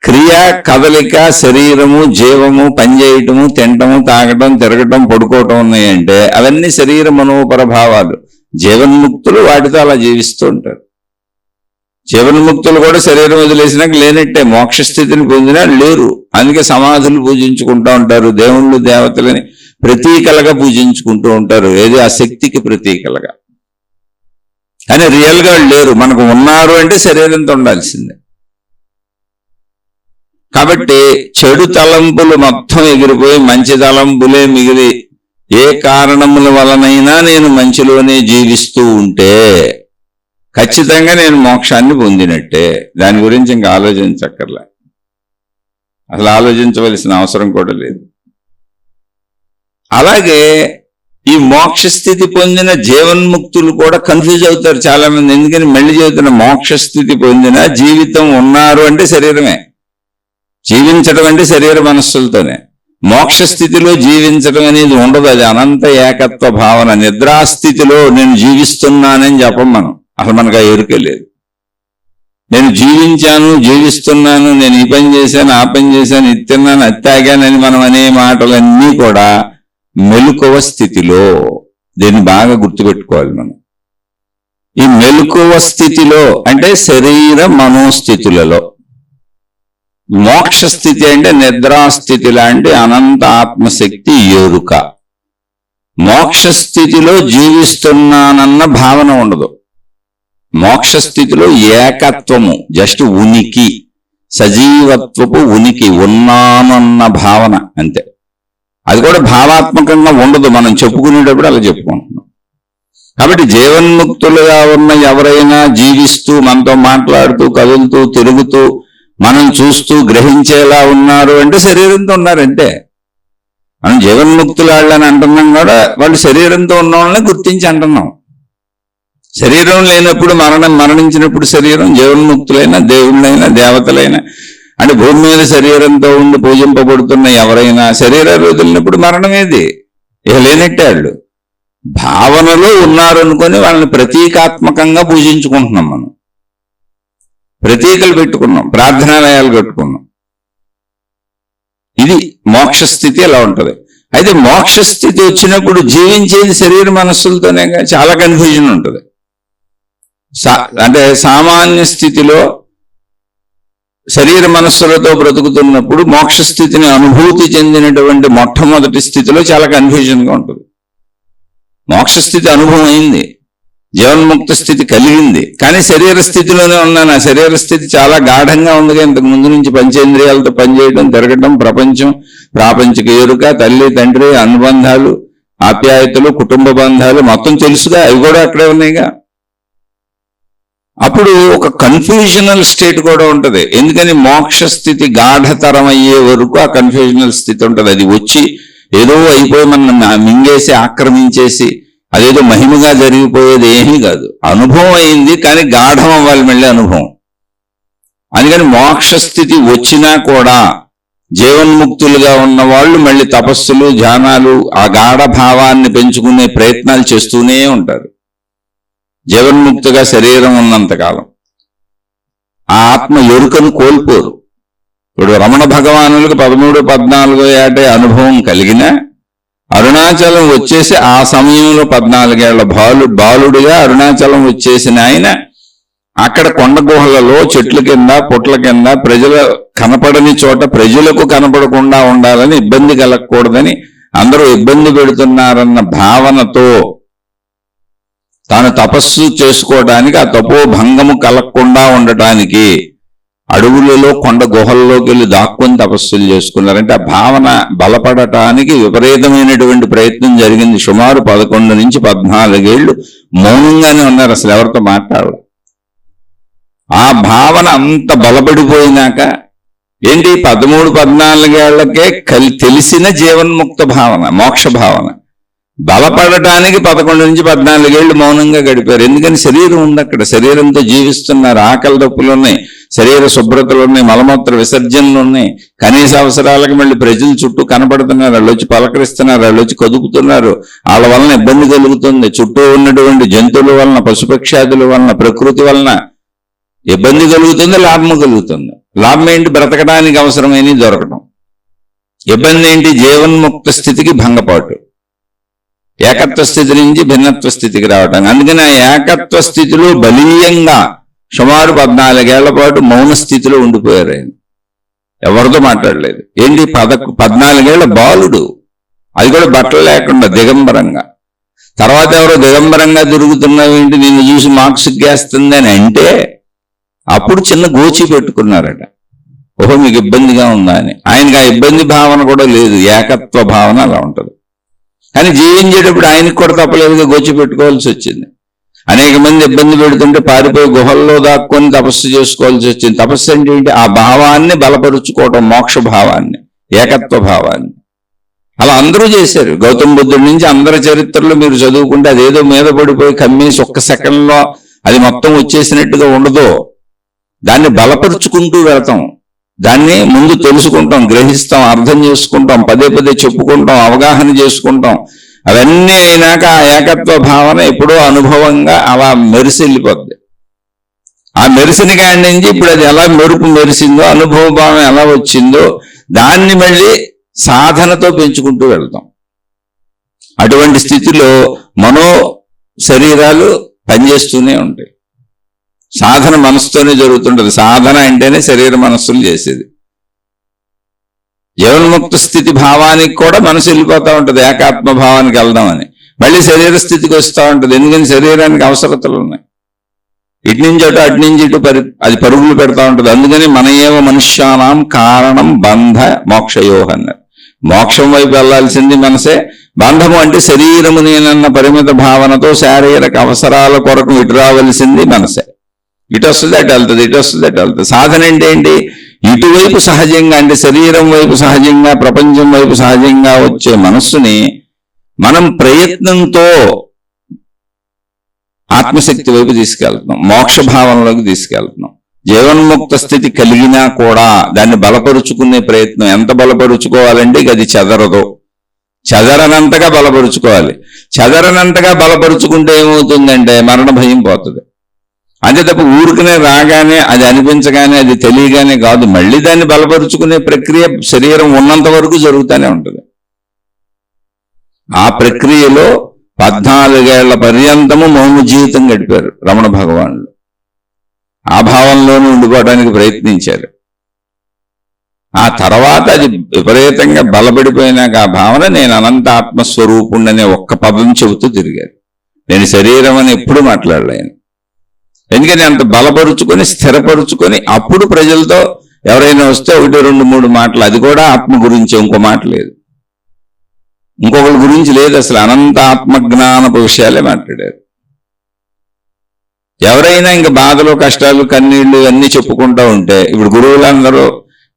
క్రియ, కదలిక, శరీరము, జీవము, పనిచేయటము, తినటము, తాగటం, తిరగటం, పడుకోవటం ఉన్నాయంటే అవన్నీ శరీర మనోపర భావాలు. జీవన్ముక్తులు వాటితో అలా జీవిస్తూ ఉంటారు. జీవన్ముక్తులు కూడా శరీరం వదిలేసినాక లేనట్టే, మోక్షస్థితిని పొందినా లేరు. అందుకే సమాధులు పూజించుకుంటూ ఉంటారు, దేవుళ్ళు దేవతలని ప్రతీకలుగా పూజించుకుంటూ ఉంటారు, ఏది ఆ శక్తికి ప్రతీకలుగా. కానీ రియల్గా లేరు. మనకు ఉన్నారు అంటే శరీరంతో ఉండాల్సిందే. కాబట్టి చెడు తలంపులు మొత్తం ఎగిరిపోయి మంచి తలంపులే మిగిలి ఏ కారణముల వలనైనా నేను మంచిలోనే జీవిస్తూ ఉంటే ఖచ్చితంగా నేను మోక్షాన్ని పొందినట్టే. దాని గురించి ఇంకా ఆలోచించక్కర్లే, అసలు ఆలోచించవలసిన అవసరం కూడా లేదు. అలాగే ఈ మోక్షస్థితి పొందిన జీవన్ముక్తులు కూడా కన్ఫ్యూజ్ అవుతారు చాలా మంది. ఎందుకని మళ్ళీ చెబుతున్న, మోక్షస్థితి పొందిన జీవితం ఉన్నారు అంటే శరీరమే, జీవించడం అంటే శరీర మనస్సులతోనే. మోక్షస్థితిలో జీవించడం అనేది ఉండదు, అది అనంత ఏకత్వ భావన. నిద్రాస్థితిలో నేను జీవిస్తున్నానని చెప్పం మనం, అసలు మనకు ఆ ఎరుకే లేదు. నేను జీవించాను, జీవిస్తున్నాను, నేను ఈ పని చేశాను, ఆ పని చేశాను, ఇది తిన్నాను, అది తాగానని మనం అనే మాటలన్నీ కూడా మెలకువ స్థితిలో. దీన్ని బాగా గుర్తుపెట్టుకోవాలి మనం. ఈ మెలకువ స్థితిలో అంటే శరీర మనోస్థితులలో. మోక్ష స్థితి అంటే నిద్రాస్థితి లాంటి అనంత ఆత్మశక్తి ఎరుక. మోక్ష స్థితిలో జీవిస్తున్నానన్న భావన ఉండదు. మోక్ష స్థితిలో ఏకత్వము, జస్ట్ ఉనికి, సజీవత్వపు ఉనికి, ఉన్నానన్న భావన అంతే. అది కూడా భావాత్మకంగా ఉండదు, మనం చెప్పుకునేటప్పుడు అలా చెప్పుకుంటున్నాం. కాబట్టి జీవన్ముక్తులుగా ఉన్న ఎవరైనా జీవిస్తూ మనతో మాట్లాడుతూ కదులుతూ తిరుగుతూ మనం చూస్తూ గ్రహించేలా ఉన్నారు అంటే శరీరంతో ఉన్నారంటే. మనం జీవన్ముక్తులని అంటున్నాం కూడా, వాళ్ళు శరీరంతో ఉన్న వాళ్ళని గుర్తించి అంటున్నాం. శరీరం లేనప్పుడు మరణించినప్పుడు శరీరం, జీవన్ముక్తులైనా దేవుళ్ళైనా దేవతలైనా అంటే భూమి మీద శరీరంతో ఉండి పూజింపబడుతున్న ఎవరైనా శరీరాలు వదిలినప్పుడు మరణమేది, ఇక లేనట్టే. వాళ్ళు భావనలో ఉన్నారు అనుకొని వాళ్ళని ప్రతీకాత్మకంగా పూజించుకుంటున్నాం. మనం ప్రతీకలు పెట్టుకున్నాం, ప్రార్థనాలయాలు కట్టుకున్నాం. ఇది మోక్షస్థితి ఎలా ఉంటుంది. అయితే మోక్షస్థితి వచ్చినప్పుడు జీవించేది శరీర మనస్సులతోనే, చాలా కన్ఫ్యూజన్ ఉంటుంది. అంటే సామాన్య స్థితిలో శరీర మనస్సులతో బ్రతుకుతున్నప్పుడు మోక్షస్థితిని అనుభూతి చెందినటువంటి మొట్టమొదటి స్థితిలో చాలా కన్ఫ్యూజన్గా ఉంటుంది. మోక్షస్థితి అనుభవం అయింది, జీవన్ముక్త స్థితి కలిగింది, కానీ శరీర స్థితిలోనే ఉన్నాను. ఆ శరీర స్థితి చాలా గాఢంగా ఉందిగా. ఇంతకు ముందు నుంచి పంచేంద్రియాలతో పనిచేయడం, తిరగటం, ప్రపంచం, ప్రాపంచిక ఎరుక, తల్లి తండ్రి అనుబంధాలు, ఆప్యాయతలు, కుటుంబ బంధాలు మొత్తం తెలుసుగా, అవి కూడా అక్కడే ఉన్నాయిగా. అప్పుడు ఒక కన్ఫ్యూజనల్ స్టేట్ కూడా ఉంటుంది. ఎందుకని మోక్ష స్థితి గాఢతరం అయ్యే వరకు ఆ కన్ఫ్యూజనల్ స్థితి ఉంటుంది. అది వచ్చి ఏదో అయిపోయి మన మింగేసి ఆక్రమించేసి అదేదో మహిమగా జరిగిపోయేది ఏమీ కాదు. అనుభవం అయింది, కానీ గాఢం అవ్వాలి మళ్ళీ అనుభవం. అందుకని మోక్ష స్థితి వచ్చినా కూడా జీవన్ముక్తులుగా ఉన్న వాళ్ళు మళ్ళీ తపస్సులు, ధ్యానాలు, ఆ గాఢ భావాన్ని పెంచుకునే ప్రయత్నాలు చేస్తూనే ఉంటారు. జీవన్ముక్తిగా శరీరం ఉన్నంతకాలం ఆ ఆత్మ ఎరుకను కోల్పోరు. ఇప్పుడు రమణ భగవానులకు 13, 14 ఏటే అనుభవం కలిగిన అరుణాచలం వచ్చేసి ఆ సమయంలో 14 ఏళ్ల బాలుడిగా అరుణాచలం వచ్చేసిన ఆయన అక్కడ కొండ గుహలలో చెట్ల కింద పుట్ల కింద ప్రజల కనపడని చోట ప్రజలకు కనపడకుండా ఉండాలని, ఇబ్బంది కలగకూడదని, అందరూ ఇబ్బంది పెడుతున్నారన్న భావనతో తాను తపస్సు చేసుకోవడానికి, ఆ తపోభంగము కలగకుండా ఉండటానికి అడవులలో కొండ గుహల్లోకి వెళ్ళి దాక్కుని తపస్సులు చేసుకున్నారంటే ఆ భావన బలపడటానికి విపరీతమైనటువంటి ప్రయత్నం జరిగింది. సుమారు 11 నుంచి 14 ఏళ్ళు మౌనంగానే ఉన్నారు, అసలు ఎవరితో మాట్లాడాలి. ఆ భావన అంత బలపడిపోయినాక ఏంటి 13, 14 ఏళ్లకే తెలిసిన జీవన్ముక్త భావన, మోక్ష భావన. బలపడటానికి 11 నుంచి 14 ఏళ్ళు మౌనంగా గడిపారు. ఎందుకని శరీరం ఉంది అక్కడ, శరీరంతో జీవిస్తున్నారు, ఆకలి దప్పులు ఉన్నాయి, శరీర శుభ్రతలు ఉన్నాయి, మలమూత్ర విసర్జనలు ఉన్నాయి, కనీస అవసరాలకు మళ్ళీ ప్రజలు చుట్టూ కనపడుతున్నారు, వాళ్ళు వచ్చి పలకరిస్తున్నారు, వాళ్ళు వచ్చి కదుపుతున్నారు, వాళ్ళ వలన ఇబ్బంది కలుగుతుంది, చుట్టూ ఉన్నటువంటి జంతువుల వలన, పశుపక్షాదుల వలన, ప్రకృతి వలన ఇబ్బంది కలుగుతుంది, లాభం కలుగుతుంది. లాభం ఏంటి? బ్రతకడానికి అవసరమైనవి దొరకడం. ఇబ్బంది ఏంటి? జీవన్ముక్త స్థితికి భంగపాటు, ఏకత్వ స్థితి నుంచి భిన్నత్వ స్థితికి రావటం. అందుకని ఆ ఏకత్వ స్థితిలో బలీయంగా సుమారు 14 ఏళ్ల పాటు మౌన స్థితిలో ఉండిపోయారు ఆయన. ఎవరితో మాట్లాడలేదు. ఏంటి? 14 ఏళ్ల బాలుడు, అది కూడా బట్టలు లేకుండా దిగంబరంగా. తర్వాత ఎవరో దిగంబరంగా తిరుగుతున్నావు ఏంటి, నిన్ను చూసి మాకు సిగ్గేస్తుంది అని అంటే అప్పుడు చిన్న గోచి పెట్టుకున్నారట. ఓహో మీకు ఇబ్బందిగా ఉందా అని. ఆయనకి ఆ ఇబ్బంది భావన కూడా లేదు, ఏకత్వ భావన అలా ఉంటుంది. కానీ జీవించేటప్పుడు ఆయనకు కూడా తప్పలేదుగా గోచి పెట్టుకోవాల్సి వచ్చింది. అనేక మంది ఇబ్బంది పెడుతుంటే పారిపోయి గుహల్లో దాక్కొని తపస్సు చేసుకోవాల్సి వచ్చింది. తపస్సు అంటే ఏంటి? ఆ భావాన్ని బలపరుచుకోవడం, మోక్ష భావాన్ని, ఏకత్వ భావాన్ని. అలా అందరూ చేశారు. గౌతమ బుద్ధుడి నుంచి అందరి చరిత్రలో మీరు చదువుకుంటే అదేదో మీద పడిపోయి కమ్మేసి ఒక్క సెకండ్లో అది మొత్తం వచ్చేసినట్టుగా ఉండదు. దాన్ని బలపరుచుకుంటూ వెళతాం, దాన్ని ముందు తెలుసుకుంటాం, గ్రహిస్తాం, అర్థం చేసుకుంటాం, పదే పదే చెప్పుకుంటాం, అవగాహన చేసుకుంటాం. అవన్నీ అయినాక ఆ ఏకత్వ భావన ఎప్పుడో అనుభవంగా అలా మెరిసి వెళ్ళిపోద్ది. ఆ మెరిసిన కాడి నుంచి ఇప్పుడు అది ఎలా మెరుపు మెరిసిందో, అనుభవ భావం ఎలా వచ్చిందో దాన్ని మళ్ళీ సాధనతో పెంచుకుంటూ వెళ్తాం. అటువంటి స్థితిలో మనో శరీరాలు పనిచేస్తూనే ఉంటాయి. సాధన మనసుతోనే జరుగుతుంటది. సాధన అంటేనే శరీర మనస్సులు చేసేది. జీవన్ముక్త స్థితి భావానికి కూడా మనసు వెళ్ళిపోతూ ఉంటుంది, ఏకాత్మ భావానికి వెళ్దామని. మళ్ళీ శరీర స్థితికి వస్తూ ఉంటుంది. ఎందుకని? శరీరానికి అవసరతలు ఉన్నాయి. ఇటు నుంచి అటు, అటు నుంచి ఇటు అది పరుగులు పెడతా ఉంటుంది. అందుకని మన ఏవ మనుష్యానాం కారణం బంధ మోక్షయోహ అన్నారు. మోక్షం వైపు వెళ్లాల్సింది మనసే. బంధము అంటే శరీరము నేనన్న పరిమిత భావనతో శారీరక అవసరాల కొరకు ఇటు రావలసింది మనసే. ఇటు వస్తుంది అటు వెళ్తుంది, ఇటు వస్తుంది అటు వెళ్తుంది. సాధన అంటే ఏంటి? ఇటువైపు సహజంగా, అంటే శరీరం వైపు సహజంగా, ప్రపంచం వైపు సహజంగా వచ్చే మనస్సుని మనం ప్రయత్నంతో ఆత్మశక్తి వైపు తీసుకెళ్తున్నాం, మోక్ష భావంలోకి తీసుకెళ్తున్నాం. జీవన్ముక్త స్థితి కలిగినా కూడా దాన్ని బలపరుచుకునే ప్రయత్నం. ఎంత బలపరుచుకోవాలంటే ఇక అది చెదరదు, చెదరనంతగా బలపరుచుకోవాలి. చెదరనంతగా బలపరుచుకుంటే ఏమవుతుందంటే మరణ భయం పోతుంది. అంతే తప్ప ఊరికనే రాగానే, అది అనిపించగానే, అది తెలియగానే కాదు. మళ్ళీ దాన్ని బలపరుచుకునే ప్రక్రియ శరీరం ఉన్నంత వరకు జరుగుతూనే ఉంటుంది. ఆ ప్రక్రియలో 14 ఏళ్ల పర్యంతము మౌన జీవితం గడిపారు రమణ భగవానులు. ఆ భావంలోనే ఉండిపోవడానికి ప్రయత్నించారు. ఆ తర్వాత అది విపరీతంగా బలపడిపోయినాక ఆ భావన నేను అనంత ఆత్మస్వరూపుణ్ణనే ఒక్క పదం చెబుతూ తిరిగారు. నేను శరీరం అని ఎప్పుడు మాట్లాడలేను. ఎందుకని అంత బలపరుచుకొని స్థిరపరుచుకొని అప్పుడు ప్రజలతో ఎవరైనా వస్తే 1, 2, 3 మాటలు, అది కూడా ఆత్మ గురించి, ఇంకో మాట లేదు, ఇంకొకరి గురించి లేదు, అసలు అనంత ఆత్మజ్ఞానపు విషయాలే మాట్లాడారు. ఎవరైనా ఇంకా బాధలు, కష్టాలు, కన్నీళ్లు అన్నీ చెప్పుకుంటూ ఉంటే, ఇప్పుడు గురువులందరూ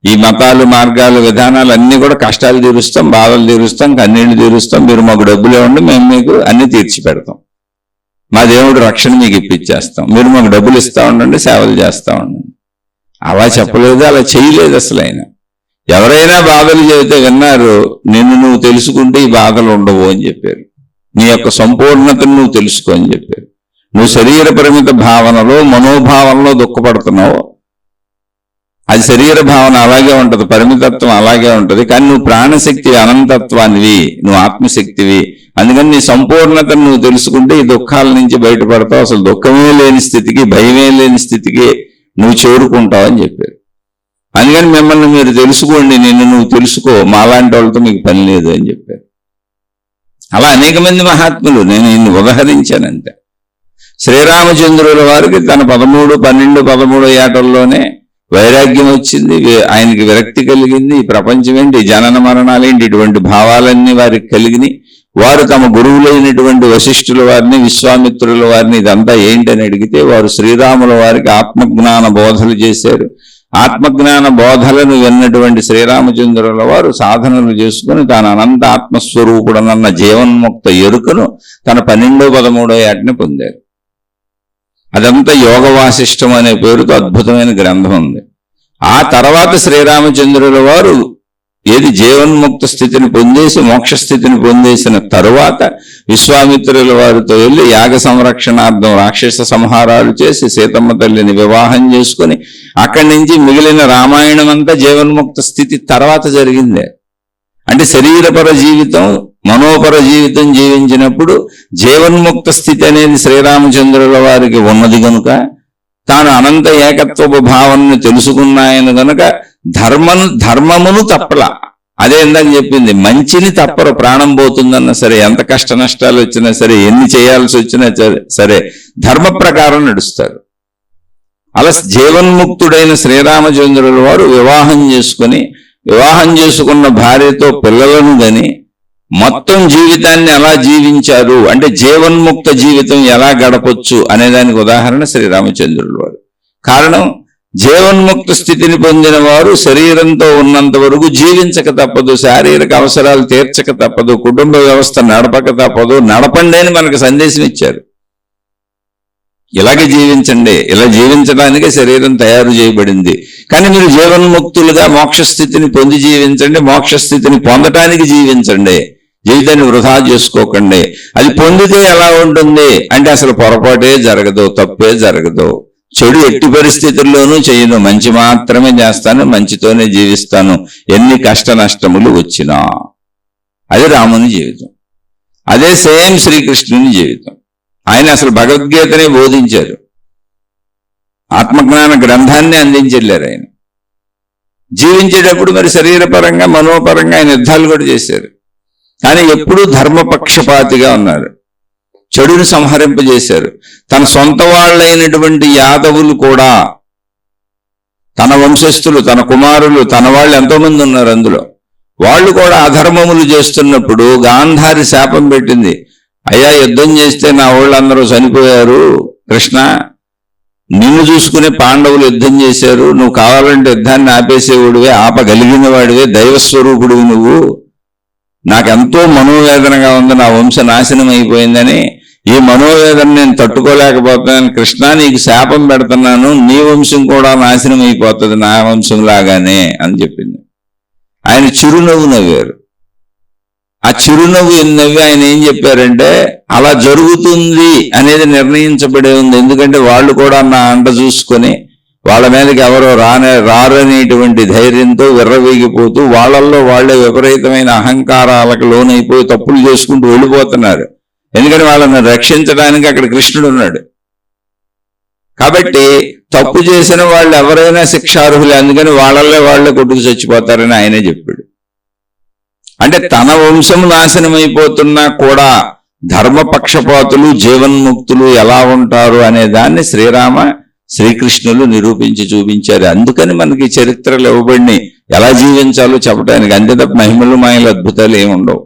ఈ మతాలు, మార్గాలు, విధానాలు అన్నీ కూడా కష్టాలు తీరుస్తాం, బాధలు తీరుస్తాం, కన్నీళ్లు తీరుస్తాం, మీరు మాకు డబ్బులు ఇవ్వండి, మేము మీకు అన్ని తీర్చి పెడతాం, మా దేవుడు రక్షణ మీకు ఇప్పించేస్తాం, మీరు మాకు డబ్బులు ఇస్తా ఉండండి, సేవలు చేస్తా ఉండండి. అలా చెప్పలేదు, అలా చేయలేదు అసలు ఆయన. ఎవరైనా బాధలు చెబితే విన్నారు, నిన్ను నువ్వు తెలుసుకుంటే ఈ బాధలు ఉండవు అని చెప్పారు. నీ యొక్క సంపూర్ణతను నువ్వు తెలుసుకో అని చెప్పారు. నువ్వు శరీర పరిమిత భావనలో, మనోభావనలో దుఃఖపడుతున్నావు, అది శరీర భావన అలాగే ఉంటుంది, పరిమితత్వం అలాగే ఉంటుంది. కానీ నువ్వు ప్రాణశక్తి, అనంతత్వానివి, నువ్వు ఆత్మశక్తివి. అందుకని నీ సంపూర్ణతను నువ్వు తెలుసుకుంటే ఈ దుఃఖాల నుంచి బయటపడతావు, అసలు దుఃఖమే లేని స్థితికి, భయమే లేని స్థితికి నువ్వు చేరుకుంటావు అని చెప్పారు. అందుకని మిమ్మల్ని మీరు తెలుసుకోండి, నిన్ను నువ్వు తెలుసుకో, మాలాంటి వాళ్ళతో మీకు పని లేదు అని చెప్పారు. అలా అనేక మంది మహాత్ములు, నేను ఇన్ని ఉదహరించానంటే. శ్రీరామచంద్రుల వారికి తన 13, 12, 13 ఏటల్లోనే వైరాగ్యం వచ్చింది, ఆయనకి విరక్తి కలిగింది. ఈ ప్రపంచం ఏంటి, జనన మరణాలేంటి, ఇటువంటి భావాలన్నీ వారికి కలిగినాయి. వారు తమ గురువులైనటువంటి వశిష్ఠుల వారిని, విశ్వామిత్రుల వారిని ఇదంతా ఏంటని అడిగితే వారు శ్రీరాముల వారికి ఆత్మజ్ఞాన బోధలు చేశారు. ఆత్మజ్ఞాన బోధలను విన్నటువంటి శ్రీరామచంద్రుల వారు సాధనలు చేసుకుని తాను అనంత ఆత్మస్వరూపుడనన్న జీవన్ముక్త ఎరుకను తన 12-13 ఏటని పొందారు. అదంతా యోగ వాసిష్టం అనే పేరుతో అద్భుతమైన గ్రంథం ఉంది. ఆ తర్వాత శ్రీరామచంద్రుల వారు ఏది జీవన్ముక్త స్థితిని పొందేసి మోక్ష స్థితిని పొందేసిన తరువాత విశ్వామిత్రుల వారితో వెళ్ళి యాగ సంరక్షణార్థం రాక్షస సంహారాలు చేసి సీతమ్మ తల్లిని వివాహం చేసుకుని అక్కడి నుంచి మిగిలిన రామాయణం అంతా జీవన్ముక్త స్థితి తర్వాత జరిగిందే. అంటే శరీరపర జీవితం మనోపర జీవితం జీవించినప్పుడు జీవన్ముక్త స్థితి అనేది శ్రీరామచంద్రుల వారికి ఉన్నది కనుక తాను అనంత ఏకత్వపు భావనను తెలుసుకున్నాయను గనుక ధర్మమును తప్పల. అదే ఇందాక చెప్పింది, మంచిని తప్పరు. ప్రాణం పోతుందన్నా సరే, ఎంత కష్ట నష్టాలు వచ్చినా సరే, ఎన్ని చేయాల్సి వచ్చినా సరే ధర్మ ప్రకారం నడుస్తారు. అలా జీవన్ముక్తుడైన శ్రీరామచంద్రుల వారు వివాహం చేసుకున్న భార్యతో పిల్లలను గని మొత్తం జీవితాన్ని ఎలా జీవించారు అంటే జీవన్ముక్త జీవితం ఎలా గడపొచ్చు అనేదానికి ఉదాహరణ శ్రీరామచంద్రుల వారు. కారణం, జీవన్ముక్త స్థితిని పొందిన వారు శరీరంతో ఉన్నంత వరకు జీవించక తప్పదు, శారీరక అవసరాలు తీర్చక తప్పదు, కుటుంబ వ్యవస్థ నడపక తప్పదు. నడపండి అని మనకు సందేశం ఇచ్చారు. ఇలాగే జీవించండి, ఇలా జీవించడానికే శరీరం తయారు చేయబడింది. కానీ మీరు జీవన్ముక్తులుగా మోక్షస్థితిని పొంది జీవించండి, మోక్షస్థితిని పొందటానికి జీవించండి, జీవితాన్ని వృధా చేసుకోకండి. అది పొందితే ఎలా ఉంటుంది అంటే అసలు పొరపాటే జరగదు, తప్పే జరగదు, చెడు ఎట్టి పరిస్థితుల్లోనూ చేయను, మంచి మాత్రమే చేస్తాను, మంచితోనే జీవిస్తాను, ఎన్ని కష్ట నష్టములు వచ్చినా. అది రాముని జీవితం. అదే సేమ్ శ్రీకృష్ణుని జీవితం. ఆయన అసలు భగవద్గీతనే బోధించారు, ఆత్మజ్ఞాన గ్రంథాన్ని అందించెళ్ళారు. ఆయన జీవించేటప్పుడు మరి శరీరపరంగా మనోపరంగా ఆయన యుద్ధాలు కూడా చేశారు. కానీ ఎప్పుడూ ధర్మపక్షపాతిగా ఉన్నారు, చెడుని సంహరింపజేశారు. తన సొంత వాళ్ళైనటువంటి యాదవులు కూడా, తన వంశస్థులు, తన కుమారులు, తన వాళ్ళు ఎంతోమంది ఉన్నారు అందులో, వాళ్ళు కూడా అధర్మములు చేస్తున్నప్పుడు గాంధారి శాపం పెట్టింది, అయ్యా యుద్ధం చేస్తే నా వాళ్ళందరూ చనిపోయారు, కృష్ణ నిన్ను చూసుకునే పాండవులు యుద్ధం చేశారు, నువ్వు కావాలంటే యుద్ధాన్ని ఆపేసేవాడివే, ఆపగలిగిన వాడివే, దైవస్వరూపుడివి నువ్వు, నాకెంతో మనోవేదనగా ఉంది, నా వంశ నాశనం అయిపోయిందని, ఈ మనోవేదన నేను తట్టుకోలేకపోతున్నాను, కృష్ణ నీకు శాపం పెడుతున్నాను, నీ వంశం కూడా నాశనం అయిపోతుంది నా వంశం లాగానే అని చెప్పింది. ఆయన చిరునవ్వు నవ్వారు. ఆ చిరునవ్వు నవ్వి ఆయన ఏం చెప్పారంటే, అలా జరుగుతుంది అనేది నిర్ణయించబడే ఉంది, ఎందుకంటే వాళ్ళు కూడా నా అండ చూసుకొని వాళ్ళ మీదకి ఎవరో రారనేటువంటి ధైర్యంతో విర్రవీగిపోతూ వాళ్ళల్లో వాళ్లే విపరీతమైన అహంకారాలకు లోనైపోయి తప్పులు చేసుకుంటూ వెళ్ళిపోతున్నారు. ఎందుకని వాళ్ళని రక్షించడానికి అక్కడ కృష్ణుడు ఉన్నాడు. కాబట్టి తప్పు చేసిన వాళ్ళు ఎవరైనా శిక్షార్హులే, అందుకని వాళ్ళల్లో వాళ్లే కొట్టుకు చచ్చిపోతారని ఆయనే చెప్పాడు. అంటే తన వంశం నాశనం అయిపోతున్నా కూడా ధర్మపక్షపాతులు జీవన్ముక్తులు ఎలా ఉంటారు అనే దాన్ని శ్రీకృష్ణులు నిరూపించి చూపించారు. అందుకని మనకి చరిత్రలు ఇవ్వబడిని ఎలా జీవించాలో చెప్పడానికి, అంతే తప్ప మహిమలు మాయలు అద్భుతాలు ఏముండవు.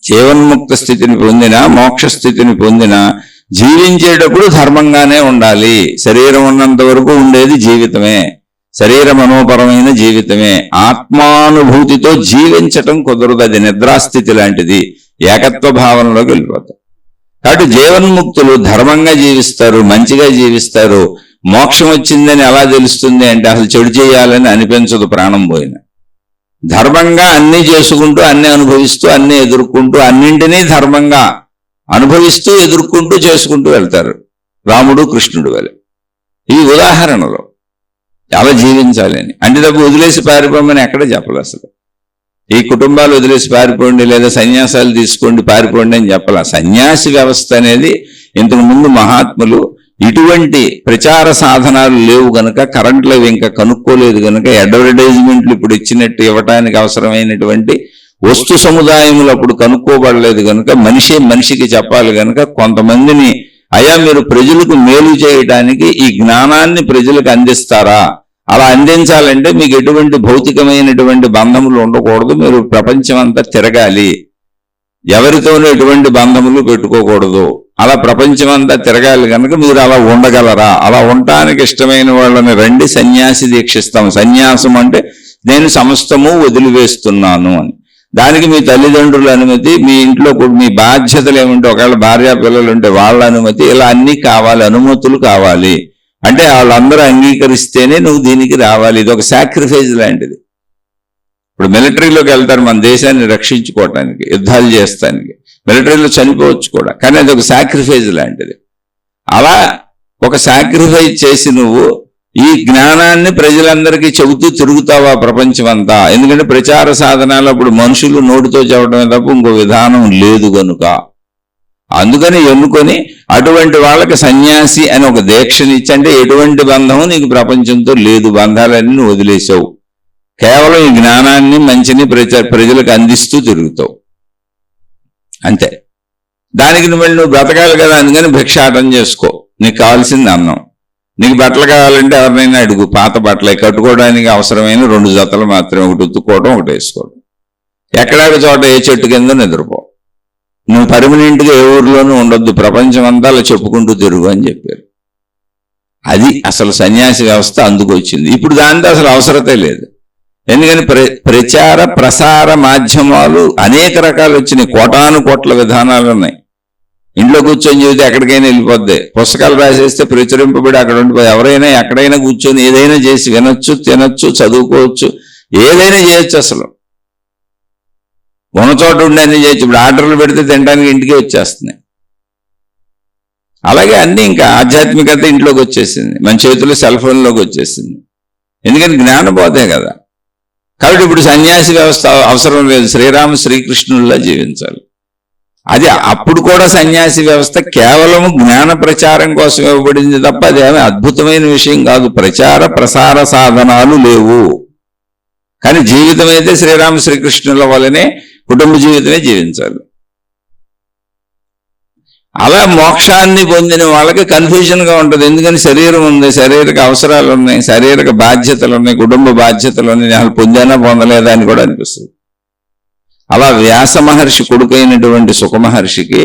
జీవన్ముక్త స్థితిని పొందినా మోక్ష స్థితిని పొందినా జీవించేటప్పుడు ధర్మంగానే ఉండాలి. శరీరం ఉన్నంత వరకు ఉండేది జీవితమే, శరీర మనోపరమైన జీవితమే. ఆత్మానుభూతితో జీవించటం కుదరదు, అది నిద్రాస్థితి లాంటిది, ఏకత్వ భావనలోకి వెళ్ళిపోతాం. కాబట్టి జీవన్ముక్తులు ధర్మంగా జీవిస్తారు, మంచిగా జీవిస్తారు. మోక్షం వచ్చిందని ఎలా తెలుస్తుంది అంటే అసలు చెడు చేయాలని అనిపించదు ప్రాణం పోయిన. ధర్మంగా అన్నీ చేసుకుంటూ, అన్నీ అనుభవిస్తూ, అన్నీ ఎదుర్కొంటూ, అన్నింటినీ ధర్మంగా అనుభవిస్తూ ఎదుర్కొంటూ చేసుకుంటూ వెళ్తారు రాముడు కృష్ణుడు వలె. ఈ ఉదాహరణలో ఎలా జీవించాలి అని. అంటే తప్ప వదిలేసి పారిపోమని ఎక్కడ చెప్పలేదు. అసలు ఈ కుటుంబాలు వదిలేసి పారిపోండి లేదా సన్యాసాలు తీసుకోండి పారిపోండి అని చెప్పాల. సన్యాసి వ్యవస్థ అనేది ఇంతకు ముందు మహాత్ములు ఇటువంటి ప్రచార సాధనాలు లేవు గనక, కరెంట్లు ఇంకా కనుక్కోలేదు గనక, అడ్వర్టైజ్మెంట్లు ఇప్పుడు ఇచ్చినట్టు ఇవ్వటానికి అవసరమైనటువంటి వస్తు సముదాయములు అప్పుడు కనుక్కోబడలేదు గనక, మనిషికి చెప్పాలి గనక కొంతమందిని, అయ్యా మీరు ప్రజలకు మేలు చేయడానికి ఈ జ్ఞానాన్ని ప్రజలకు అందిస్తారా, అలా అందించాలంటే మీకు ఎటువంటి భౌతికమైనటువంటి బంధములు ఉండకూడదు, మీరు ప్రపంచం అంతా తిరగాలి, ఎవరితోనూ ఎటువంటి బంధములు పెట్టుకోకూడదు అలా ప్రపంచమంతా తిరగాలి కనుక మీరు అలా ఉండగలరా? అలా ఉండటానికి ఇష్టమైన వాళ్ళని రండి, సన్యాసి దీక్షిస్తాం. సన్యాసం అంటే నేను సమస్తము వదిలివేస్తున్నాను అని. దానికి మీ తల్లిదండ్రుల అనుమతి, మీ ఇంట్లో మీ బాధ్యతలు ఏముంటే, ఒకవేళ భార్య పిల్లలు ఉంటే వాళ్ళ అనుమతి, ఇలా అన్నీ కావాలి, అనుమతులు కావాలి. అంటే వాళ్ళందరూ అంగీకరిస్తేనే నువ్వు దీనికి రావాలి. ఇది ఒక సాక్రిఫైస్ లాంటిది. ఇప్పుడు మిలిటరీలోకి వెళ్తారు మన దేశాన్ని రక్షించుకోవటానికి, యుద్ధాలు చేస్తానికి. మిలిటరీలో చనిపోవచ్చు కూడా, కానీ అది ఒక సాక్రిఫైస్ లాంటిది. అలా ఒక సాక్రిఫైస్ చేసి నువ్వు ఈ జ్ఞానాన్ని ప్రజలందరికీ చెబుతూ తిరుగుతావా ప్రపంచమంతా? ఎందుకంటే ప్రచార సాధనాలు అప్పుడు మనుషులు నోటితో చెప్పడమే తప్ప ఇంకో విధానం లేదు కనుక. అందుకని ఎన్నుకొని అటువంటి వాళ్ళకి సన్యాసి అని ఒక దీక్షనిచ్చి, అంటే ఎటువంటి బంధము నీకు ప్రపంచంతో లేదు, బంధాలన్నీ నువ్వు వదిలేసావు, కేవలం ఈ జ్ఞానాన్ని మంచిని ప్రజలకు అందిస్తూ తిరుగుతావు అంతే. దానికి నువ్వు బ్రతకాలి కదా, అందుకని భిక్షాటం చేసుకో. నీకు కావాల్సింది అన్నం. నీకు బట్టలు కావాలంటే ఎవరినైనా అడుగు, పాత బట్టలు కట్టుకోవడానికి అవసరమైన 2 జతలు మాత్రమే, ఒకటి ఉత్తుకోవడం, ఒకటి వేసుకోవడం. ఎక్కడెక్క చోట ఏ చెట్టు కింద నిద్రపో. నువ్వు పర్మనెంట్గా ఏ ఊర్లోనూ ఉండొద్దు, ప్రపంచం అంతా అలా చెప్పుకుంటూ తిరుగు అని చెప్పారు. అది అసలు సన్యాసి వ్యవస్థ అందుకు వచ్చింది. ఇప్పుడు దాంతో అసలు అవసరతే లేదు. ఎందుకని ప్రచార ప్రసార మాధ్యమాలు అనేక రకాలు వచ్చినాయి, కోటాను కోట్ల విధానాలు ఉన్నాయి. ఇంట్లో కూర్చొని చెబితే ఎక్కడికైనా వెళ్ళిపోద్ది. పుస్తకాలు రాసేస్తే ప్రచురింపబడి అక్కడ ఉండిపోయి ఎవరైనా ఎక్కడైనా కూర్చొని ఏదైనా చేసి వినొచ్చు, తినొచ్చు, చదువుకోవచ్చు, ఏదైనా చేయొచ్చు. అసలు ఉన్న చోట ఉండి అన్నీ చేయొచ్చు. ఇప్పుడు ఆర్డర్లు పెడితే తినడానికి ఇంటికి వచ్చేస్తున్నాయి. అలాగే అన్నీ ఇంకా ఆధ్యాత్మికత ఇంట్లోకి వచ్చేసింది, మన చేతుల్లో సెల్ ఫోన్లోకి వచ్చేసింది. ఎందుకని జ్ఞానబోధే కదా. కాబట్టి ఇప్పుడు సన్యాసి వ్యవస్థ అవసరం లేదు, శ్రీరామ శ్రీకృష్ణుల్లా జీవించాలి. అది అప్పుడు కూడా సన్యాసి వ్యవస్థ కేవలం జ్ఞాన ప్రచారం కోసం ఇవ్వబడింది తప్ప అదేమీ అద్భుతమైన విషయం కాదు. ప్రచార ప్రసార సాధనాలు లేవు, కానీ జీవితం అయితే శ్రీరామ శ్రీకృష్ణుల వల్లనే కుటుంబ జీవితమే జీవించాలి. అలా మోక్షాన్ని పొందిన వాళ్ళకి కన్ఫ్యూజన్గా ఉంటుంది. ఎందుకని శరీరం ఉంది, శారీరక అవసరాలు ఉన్నాయి, శారీరక బాధ్యతలు ఉన్నాయి, కుటుంబ బాధ్యతలు ఉన్నాయి, వాళ్ళు పొందానా పొందలేదా అని కూడా అనిపిస్తుంది. అలా వ్యాస మహర్షి కొడుకైనటువంటి సుఖమహర్షికి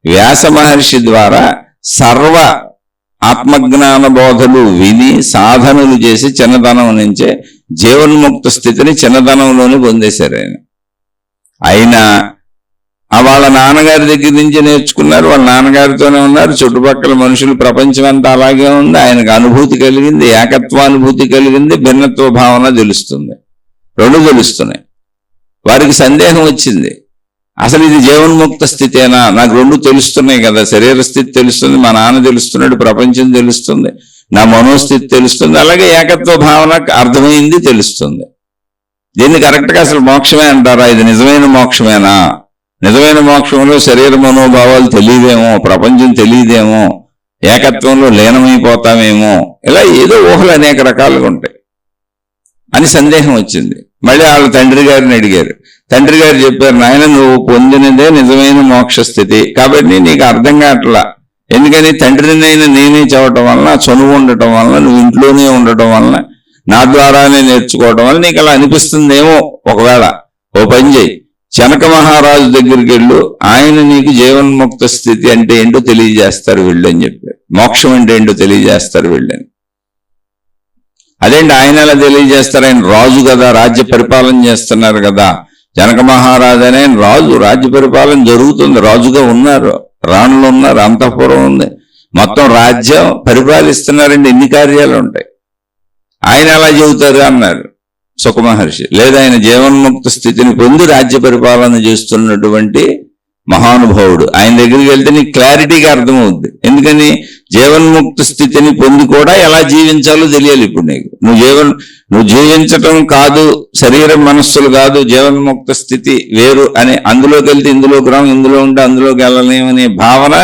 వ్యాస మహర్షి ద్వారా సర్వ ఆత్మజ్ఞాన బోధలు విని సాధనలు చేసి చిన్నతనం నుంచే జీవన్ముక్త స్థితిని చిన్నతనంలోనే పొందేశారు ఆయన. వాళ్ళ నాన్నగారి దగ్గర నుంచి నేర్చుకున్నారు, వాళ్ళ నాన్నగారితోనే ఉన్నారు, చుట్టుపక్కల మనుషులు ప్రపంచం అంతా అలాగే ఉంది. ఆయనకు అనుభూతి కలిగింది, ఏకత్వానుభూతి కలిగింది, భిన్నత్వ భావన తెలుస్తుంది, 2 తెలుస్తున్నాయి. వారికి సందేహం వచ్చింది, అసలు ఇది జీవన్ముక్త స్థితేనా? నాకు 2 తెలుస్తున్నాయి కదా, శరీర స్థితి తెలుస్తుంది, మా నాన్న తెలుస్తున్నాడు, ప్రపంచం తెలుస్తుంది, నా మనోస్థితి తెలుస్తుంది, అలాగే ఏకత్వ భావన అర్థమైంది, తెలుస్తుంది. దీన్ని కరెక్ట్గా అసలు మోక్షమే అంటారా? ఇది నిజమైన మోక్షమేనా? నిజమైన మోక్షంలో శరీర మనోభావాలు తెలియదేమో, ప్రపంచం తెలియదేమో, ఏకత్వంలో లీనమైపోతామేమో, ఇలా ఏదో ఊహలు అనేక రకాలుగా ఉంటాయి అని సందేహం వచ్చింది. మళ్ళీ వాళ్ళ తండ్రి గారిని అడిగారు. తండ్రి గారు చెప్పారు, నాయన నువ్వు పొందినదే నిజమైన మోక్ష స్థితి, కాబట్టి నీకు అర్థం కావట్లా. ఎందుకని తండ్రినైనా నేనే చెప్పటం వలన, చనువు ఉండటం వలన, నువ్వు ఇంట్లోనే ఉండటం వలన, నా ద్వారానే నేర్చుకోవడం వల్ల నీకు అలా అనిపిస్తుందేమో. ఒకవేళ ఓ పని చేయి, జనక మహారాజు దగ్గరికి వెళ్ళు, ఆయన నీకు జీవన్ముక్త స్థితి అంటే ఏంటో తెలియజేస్తారు వెళ్ళు అని చెప్పారు. మోక్షం అంటే ఏంటో తెలియజేస్తారు వెళ్ళని. అదేంటి ఆయన ఎలా తెలియజేస్తారు? ఆయన రాజు కదా, రాజ్య పరిపాలన చేస్తున్నారు కదా. జనక మహారాజు అనే రాజు, రాజ్య పరిపాలన జరుగుతుంది, రాజుగా ఉన్నారు, రాణులు ఉన్నారు, అంతఃపురం ఉంది, మొత్తం రాజ్యం పరిపాలిస్తున్నారండి, ఎన్ని కార్యాలు ఉంటాయి. ఆయన ఎలా చెబుతారు అన్నారు సుఖమహర్షి. లేదా ఆయన జీవన్ముక్త స్థితిని పొంది రాజ్య పరిపాలన చేస్తున్నటువంటి మహానుభావుడు, ఆయన దగ్గరికి వెళ్తే నీకు క్లారిటీగా అర్థమవుద్ది. ఎందుకని జీవన్ముక్త స్థితిని పొంది కూడా ఎలా జీవించాలో తెలియాలి. ఇప్పుడు నీకు నువ్వు జీవించటం కాదు, శరీరం మనస్సులు కాదు, జీవన్ముక్త స్థితి వేరు అని అందులోకి వెళ్తే ఇందులోకి రాం, ఇందులో ఉంటే అందులోకి వెళ్ళలేమనే భావన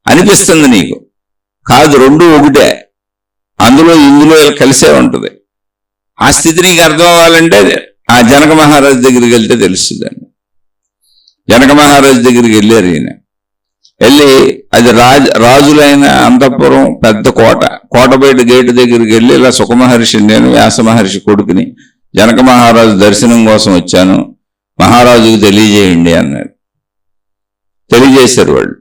అనిపిస్తుంది నీకు. కాదు, 2 ఒకటే, అందులో ఇందులో కలిసే ఉంటుంది. ఆ స్థితి నీకు అర్థం అవ్వాలంటే ఆ జనక మహారాజు దగ్గరికి వెళ్తే తెలుస్తుందండి. జనక మహారాజు దగ్గరికి వెళ్ళారు ఈయన. వెళ్ళి అది రాజులైన అంతఃపురం, పెద్ద కోట బయట గేటు దగ్గరికి వెళ్ళి, ఇలా సుఖమహర్షి, నేను వ్యాస మహర్షి కొడుకుని, జనక మహారాజు దర్శనం కోసం వచ్చాను, మహారాజుకు తెలియజేయండి అన్నాడు. తెలియజేశారు వాళ్ళు.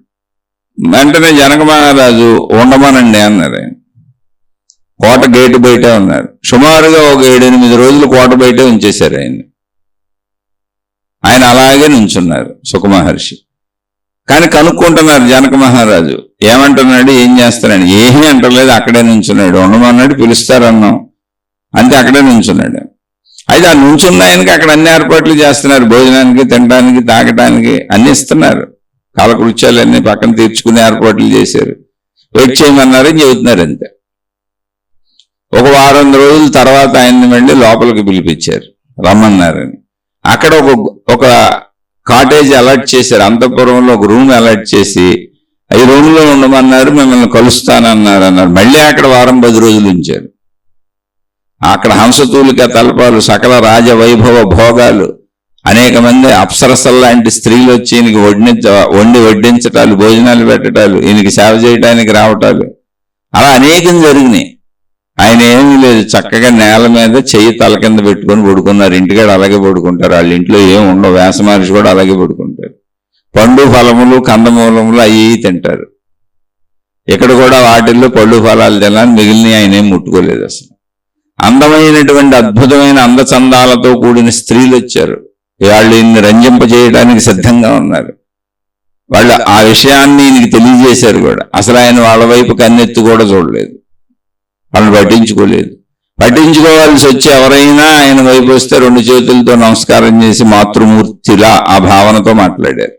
వెంటనే జనక మహారాజు ఉండమనండి అన్నారు. ఆయన కోట గేటు బయటే ఉన్నారు. సుమారుగా ఒక 7-8 రోజులు కోట బయటే ఉంచేశారు ఆయన్ని. ఆయన అలాగే నుంచున్నారు సుఖమహర్షి. కానీ కనుక్కుంటున్నారు జనక మహారాజు, ఏమంటున్నాడు, ఏం చేస్తున్నాడు? ఏమీ అంటలేదు, అక్కడే నుంచున్నాడు. ఉండమన్నాడు, పిలుస్తారన్నాం అంతే, అక్కడే నుంచున్నాడు. అయితే ఆ నుంచున్న ఆయనకి అక్కడ అన్ని ఏర్పాట్లు చేస్తున్నారు, భోజనానికి, తినడానికి, తాగటానికి అన్ని ఇస్తున్నారు. కాలకృత్యాలన్నీ పక్కన తీర్చుకునే ఏర్పాట్లు చేశారు. వెయిట్ చేయమన్నారని చెబుతున్నారు అంతే. ఒక 1 వారం రోజుల తర్వాత ఆయన్ని వెళ్ళి లోపలికి పిలిపించారు, రమ్మన్నారని. అక్కడ ఒక కాటేజ్ అలాట్ చేశారు, అంతఃపురంలో ఒక రూమ్ అలాట్ చేసి ఈ రూమ్లో ఉండమన్నారు, మిమ్మల్ని కలుస్తానన్నారు. మళ్ళీ అక్కడ 1-10 రోజులు ఉంచారు. అక్కడ హంసతూలిక తల్పాలు, సకల రాజవైభవ భోగాలు, అనేక మంది అప్సరసల్లాంటి స్త్రీలు వచ్చి ఈయనకి వండి వడ్డించటాలు, భోజనాలు పెట్టటాలు, ఈయనకి సేవ చేయడానికి రావటాలు, అలా అనేకం జరిగినాయి. ఆయన ఏమీ లేదు, చక్కగా నేల మీద చెయ్యి తల కింద పెట్టుకొని పడుకున్నారు. ఇంటికాడ అలాగే పడుకుంటారు, వాళ్ళ ఇంట్లో ఏం ఉండవు. వ్యాస మహర్షి కూడా అలాగే పడుకుంటారు. పండు ఫలములు, కందమూలములు అవి తింటారు. ఇక్కడ కూడా వాటిల్లో పళ్ళు ఫలాలు తినాలని, మిగిలిన ఆయన ఏం ముట్టుకోలేదు అసలు. అందమైనటువంటి అద్భుతమైన అందచందాలతో కూడిన స్త్రీలు వచ్చారు. వాళ్ళు ఈయన్ని రంజింపజేయడానికి సిద్ధంగా ఉన్నారు. వాళ్ళు ఆ విషయాన్ని ఈయనకి తెలియజేశారు కూడా. అసలు ఆయన వాళ్ళ వైపు కన్నెత్తి కూడా చూడలేదు, వాళ్ళని పట్టించుకోలేదు. పట్టించుకోవాల్సి వచ్చి ఎవరైనా ఆయన వైపు వస్తే 2 చేతులతో నమస్కారం చేసి మాతృమూర్తిలా ఆ భావనతో మాట్లాడారు.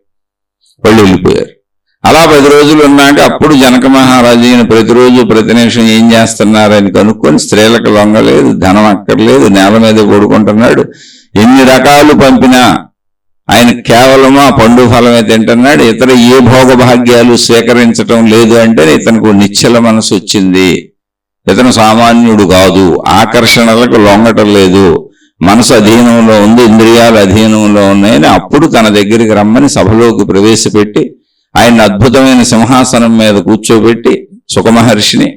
వాళ్ళు వెళ్ళిపోయారు. అలా 10 రోజులు ఉన్నాక అప్పుడు జనక మహారాజు ఈయన ప్రతిరోజు ప్రతి నిమిషం ఏం చేస్తున్నారని కనుక్కొని, స్త్రీలకు లొంగలేదు, ధనం అక్కర్లేదు, నేల మీద పడుకుంటున్నాడు. ఎన్ని రకాలు పంపినా ఆయన కేవలం ఆ పండు ఫలమే తింటున్నాడు. ఇతర ఏ భోగభాగ్యాలు స్వీకరించటం లేదు. అంటే ఇతనికి నిశ్చల మనసు వచ్చింది. ఇతను సామాన్యుడు కాదు, ఆకర్షణలకు లొంగటం లేదు, మనసు అధీనంలో ఉంది, ఇంద్రియాలు అధీనంలో ఉన్నాయని అప్పుడు తన దగ్గరికి రమ్మని సభలోకి ప్రవేశపెట్టి ఆయన అద్భుతమైన సింహాసనం మీద కూర్చోబెట్టి సుఖమహర్షిని,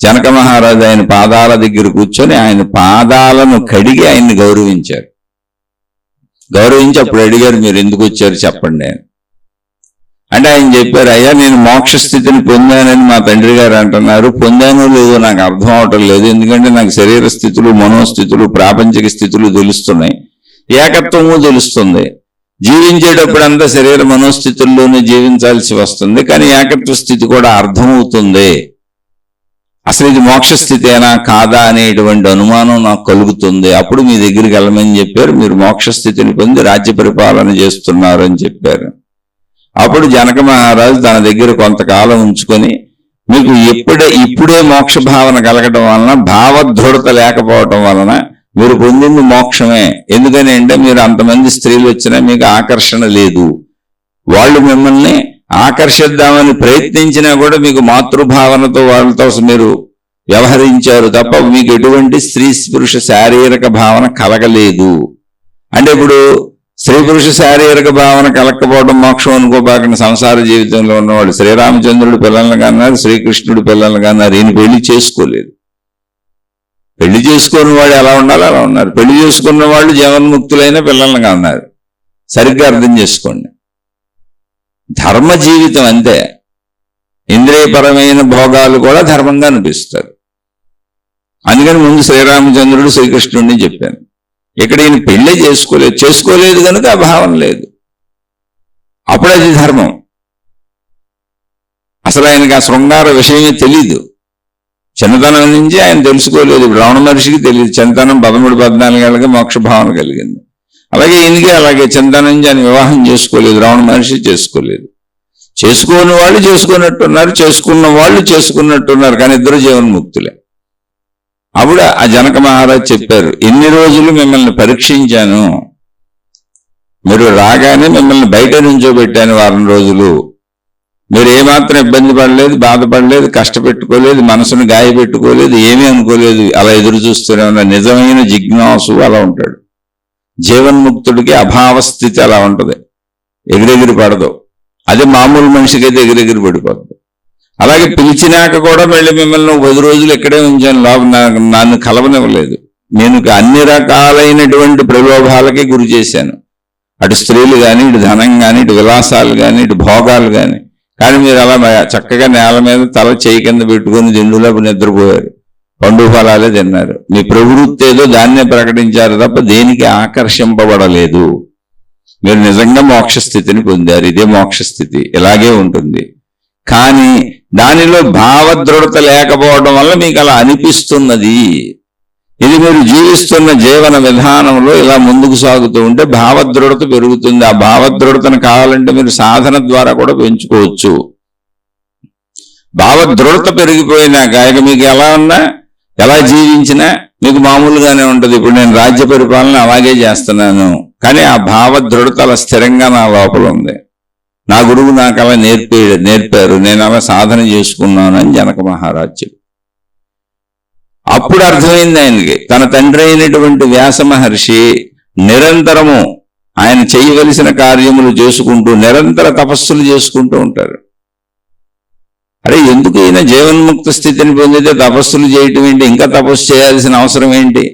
జనక మహారాజు ఆయన పాదాల దగ్గర కూర్చొని ఆయన పాదాలను కడిగి ఆయన్ని గౌరవించారు. గౌరవించి అప్పుడు అడిగారు, మీరు ఎందుకు వచ్చారు చెప్పండి అని. అంటే ఆయన చెప్పారు, అయ్యా నేను మోక్ష స్థితిని పొందానని మా తండ్రి గారు అంటున్నారు. పొందానో లేదో నాకు అర్థం అవటం లేదు. ఎందుకంటే నాకు శరీర స్థితులు, మనోస్థితులు, ప్రాపంచిక స్థితులు తెలుస్తున్నాయి, ఏకత్వము తెలుస్తుంది. జీవించేటప్పుడు అంతా శరీర మనోస్థితుల్లోనే జీవించాల్సి వస్తుంది, కానీ ఏకత్వ స్థితి కూడా అర్థమవుతుంది. అసలు ఇది మోక్ష స్థితేనా కాదా అనేటువంటి అనుమానం నాకు కలుగుతుంది. అప్పుడు మీ దగ్గరికి వెళ్ళమని చెప్పారు. మీరు మోక్ష స్థితిని పొంది రాజ్య పరిపాలన చేస్తున్నారు అని చెప్పారు. అప్పుడు జనక మహారాజు తన దగ్గర కొంతకాలం ఉంచుకొని, మీకు ఇప్పుడే మోక్ష భావన కలగటం వలన, భావదృఢత లేకపోవటం వలన మీరు పొందింది మోక్షమే. ఎందుకని అంటే మీరు అంతమంది స్త్రీలు వచ్చినా మీకు ఆకర్షణ లేదు. వాళ్ళు మిమ్మల్ని ఆకర్షిద్దామని ప్రయత్నించినా కూడా మీకు మాతృభావనతో వాళ్ళతో మీరు వ్యవహరించారు తప్ప మీకు ఎటువంటి స్త్రీ పురుష శారీరక భావన కలగలేదు. అంటే ఇప్పుడు స్త్రీ పురుష శారీరక భావన కలగకపోవడం మోక్షం అనుకోపాకని సంసార జీవితంలో ఉన్నవాడు శ్రీరామచంద్రుడు పిల్లలను కన్నారు, శ్రీకృష్ణుడు పిల్లలను కన్నారు. ఈయన పెళ్లి చేసుకోలేదు. పెళ్లి చేసుకున్న వాడు ఎలా ఉండాలో అలా ఉన్నారు. పెళ్లి చేసుకున్న వాళ్ళు జీవన్ముక్తులైన పిల్లలను కన్నారు. సరిగ్గా అర్థం చేసుకోండి. ధర్మ జీవితం అంతే. ఇంద్రియపరమైన భోగాలు కూడా ధర్మంగా అనిపిస్తారు. అందుకని ముందు శ్రీరామచంద్రుడు శ్రీకృష్ణుడిని చెప్పాను. ఇక్కడ ఈయన పెళ్ళే చేసుకోలేదు కనుక ఆ భావన లేదు. అప్పుడు అది ధర్మం. అసలు ఆయనకి ఆ శృంగార విషయమే తెలీదు. చిన్నతనం నుంచి ఆయన తెలుసుకోలేదు. ఇప్పుడు రమణ మహర్షికి తెలియదు. చిన్నతనం 13-14 ఏళ్ళకి మోక్ష భావన కలిగింది. అలాగే ఈయనకి అలాగే చిన్నతనం నుంచి ఆయన వివాహం చేసుకోలేదు. రమణ మహర్షి చేసుకోలేదు. చేసుకోని వాళ్ళు చేసుకున్నట్టున్నారు, చేసుకున్న వాళ్ళు చేసుకున్నట్టున్నారు, కానీ ఇద్దరు జీవన్ముక్తులే. అప్పుడు ఆ జనక మహారాజ్ చెప్పారు, ఎన్ని రోజులు మిమ్మల్ని పరీక్షించాను, మీరు రాగానే మిమ్మల్ని బయట నుంచోబెట్టాను 4 రోజులు. మీరు ఏమాత్రం ఇబ్బంది పడలేదు, బాధపడలేదు, కష్టపెట్టుకోలేదు, మనసును గాయపెట్టుకోలేదు, ఏమీ అనుకోలేదు. అలా ఎదురు చూస్తూనే ఉన్న నిజమైన జిజ్ఞాసు అలా ఉంటాడు. జీవన్ముక్తుడికి అభావ స్థితి అలా ఉంటుంది, ఎగిరెగిరి పడదు. అదే మామూలు మనిషికైతే ఎగిరెగిరి పడిపోతుంది. అలాగే పిలిచినాక కూడా మళ్ళీ మిమ్మల్ని 10 రోజులు ఇక్కడే ఉంచాను, నన్ను కలవనివ్వలేదు. నేను అన్ని రకాలైనటువంటి ప్రలోభాలకి గురి చేశాను. అటు స్త్రీలు కానీ, ఇటు ధనం కానీ, ఇటు విలాసాలు కానీ, ఇటు భోగాలు కానీ. కానీ మీరు అలా చక్కగా నేల మీద తల చేయి కింద పెట్టుకుని దిండులో నిద్రపోయారు, పండు ఫలాలే తిన్నారు. మీ ప్రవృత్తి ఏదో దాన్నే ప్రకటించారు తప్ప దేనికి ఆకర్షింపబడలేదు. మీరు నిజంగా మోక్షస్థితిని పొందారు. ఇదే మోక్షస్థితి, ఇలాగే ఉంటుంది. కానీ దానిలో భావదృఢత లేకపోవడం వల్ల మీకు అలా అనిపిస్తున్నది. ఇది మీరు జీవిస్తున్న జీవన విధానంలో ఇలా ముందుకు సాగుతూ ఉంటే భావదృఢత పెరుగుతుంది. ఆ భావదృఢతను కావాలంటే మీరు సాధన ద్వారా కూడా పెంచుకోవచ్చు. భావదృఢత పెరిగిపోయినాక ఇక మీకు ఎలా ఉన్నా ఎలా జీవించినా మీకు మామూలుగానే ఉంటుంది. ఇప్పుడు నేను రాజ్య పరిపాలన అలాగే చేస్తున్నాను, కానీ ఆ భావదృఢత అలా స్థిరంగా నా లోపల ఉంది. నా గురువు నాకు అలా నేర్పారు, నేను అలా సాధన చేసుకున్నాను అని జనక మహారాజు. అప్పుడు అర్థమైంది ఆయనకి, తన తండ్రి అయినటువంటి వ్యాస మహర్షి నిరంతరము ఆయన చేయవలసిన కార్యములు చేసుకుంటూ నిరంతర తపస్సులు చేసుకుంటూ ఉంటారు. అరే ఎందుకు ఈయన జీవన్ముక్త స్థితిని పొందితే తపస్సులు చేయటం ఏంటి, ఇంకా తపస్సు చేయాల్సిన అవసరం ఏంటి,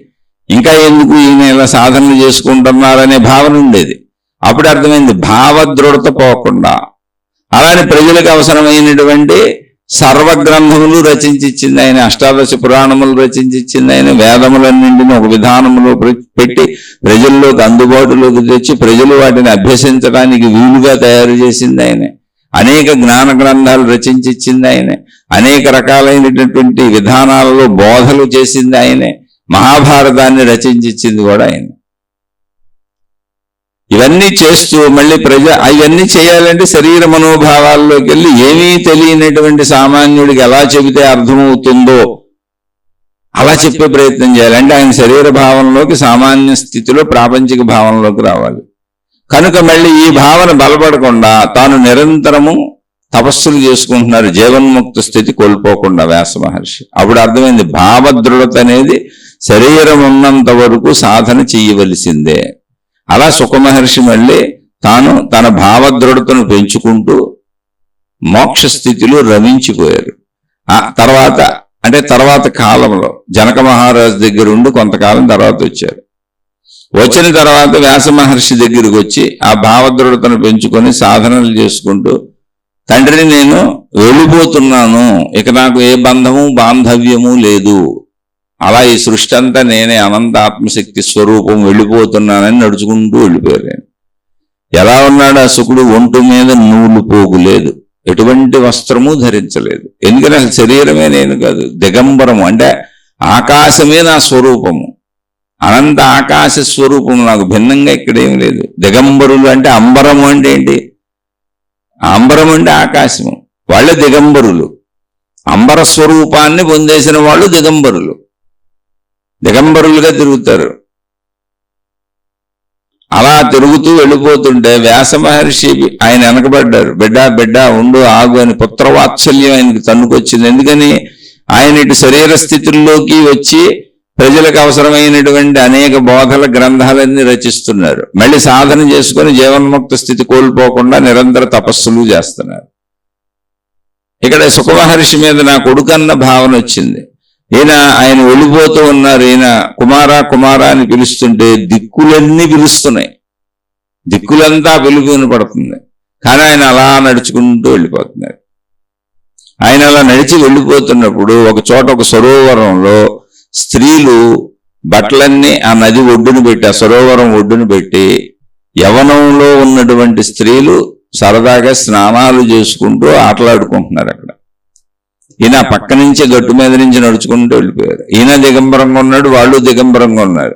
ఇంకా ఎందుకు ఈయన ఇలా సాధనలు చేసుకుంటున్నారనే భావన ఉండేది. అప్పుడు అర్థమైంది భావదృఢత పోకుండా. అలానే ప్రజలకు అవసరమైనటువంటి సర్వగ్రంథములు రచించిచ్చింది ఆయన, అష్టాదశ పురాణములు రచించిచ్చింది ఆయన, వేదములన్నింటినీ ఒక విధానములో పెట్టి ప్రజల్లోకి అందుబాటులోకి తెచ్చి ప్రజలు వాటిని అభ్యసించడానికి వీలుగా తయారు చేసింది ఆయన. అనేక జ్ఞాన గ్రంథాలు రచించిచ్చింది ఆయనే, అనేక రకాలైనటువంటి విధానాలలో బోధలు చేసింది ఆయనే, మహాభారతాన్ని రచించిచ్చింది కూడా ఆయన. ఇవన్నీ చేస్తూ మళ్ళీ ఇవన్నీ చేయాలంటే శరీర మనోభావాల్లోకి వెళ్ళి ఏమీ తెలియనటువంటి సామాన్యుడికి ఎలా చెబితే అర్థమవుతుందో అలా చెప్పే ప్రయత్నం చేయాలి. అంటే ఆయన శరీర భావంలోకి సామాన్య స్థితిలో ప్రాపంచిక భావంలోకి రావాలి. కనుక మళ్ళీ ఈ భావన బలపడకుండా తాను నిరంతరము తపస్సులు చేసుకుంటున్నారు, జీవన్ముక్త స్థితి కోల్పోకుండా వ్యాస మహర్షి. అప్పుడు అర్థమైంది భావదృఢత అనేది శరీరం ఉన్నంత వరకు సాధన చేయవలసిందే. అలా సుఖమహర్షి మళ్ళీ తాను తన భావదృఢతను పెంచుకుంటూ మోక్ష స్థితిలో రమించిపోయారు. ఆ తర్వాత కాలంలో జనక మహారాజు దగ్గర ఉండి కొంతకాలం తర్వాత వచ్చారు. వచ్చిన తర్వాత వ్యాస మహర్షి దగ్గరికి వచ్చి ఆ భావదృఢతను పెంచుకొని సాధనలు చేసుకుంటూ, తండ్రిని నేను వెళ్ళిపోతున్నాను, ఇక నాకు ఏ బంధము బాంధవ్యము లేదు, అలా ఈ సృష్టి అంతా నేనే అనంత ఆత్మశక్తి స్వరూపం, వెళ్ళిపోతున్నానని నడుచుకుంటూ వెళ్ళిపోయారు. ఎలా ఉన్నాడు ఆ శుకుడు? ఒంటు మీద నూలు పోగులేదు, ఎటువంటి వస్త్రము ధరించలేదు. ఎందుకంటే అసలు శరీరమే నేను కాదు, దిగంబరము, అంటే ఆకాశమే నా స్వరూపము, అనంత ఆకాశ స్వరూపము, నాకు భిన్నంగా ఇక్కడేం లేదు. దిగంబరులు అంటే అంబరము అంటే ఏంటి? అంబరం అంటే ఆకాశము, వాళ్ళే దిగంబరులు. అంబర స్వరూపాన్ని పొందేసిన వాళ్ళు దిగంబరులు, దిగంబరులుగా తిరుగుతారు. అలా తిరుగుతూ వెళ్ళిపోతుంటే వ్యాస మహర్షి ఆయన వెనకబడ్డారు. బిడ్డ ఉండు, ఆగు అని పుత్రవాత్సల్యం ఆయనకి తన్నుకొచ్చింది. ఎందుకని ఆయన ఇటు శరీర స్థితుల్లోకి వచ్చి ప్రజలకు అవసరమైనటువంటి అనేక బోధల గ్రంథాలన్నీ రచిస్తున్నారు. మళ్ళీ సాధన చేసుకొని జీవన్ముక్త స్థితి కోల్పోకుండా నిరంతర తపస్సులు చేస్తున్నారు. ఇక్కడ సుఖమహర్షి మీద నా కొడుకన్న భావన వచ్చింది. ఆయన వెళ్ళిపోతూ ఉన్నారు. ఈయన కుమారా అని పిలుస్తుంటే దిక్కులన్నీ పిలుస్తున్నాయి, దిక్కులంతా పిలుపు వినపడుతుంది. కానీ ఆయన అలా నడుచుకుంటూ వెళ్ళిపోతున్నారు. ఆయన అలా నడిచి వెళ్ళిపోతున్నప్పుడు ఒక చోట ఒక సరోవరంలో స్త్రీలు బట్టలన్నీ ఆ నది ఒడ్డును పెట్టి, ఆ సరోవరం ఒడ్డును పెట్టి, యవనంలో ఉన్నటువంటి స్త్రీలు సరదాగా స్నానాలు చేసుకుంటూ ఆటలాడుకుంటున్నారు అక్కడ. ఈయన పక్క నుంచి గట్టు మీద నుంచి నడుచుకుంటూ వెళ్ళిపోయారు. ఈయన దిగంబరంగా ఉన్నాడు, వాళ్ళు దిగంబరంగా ఉన్నారు.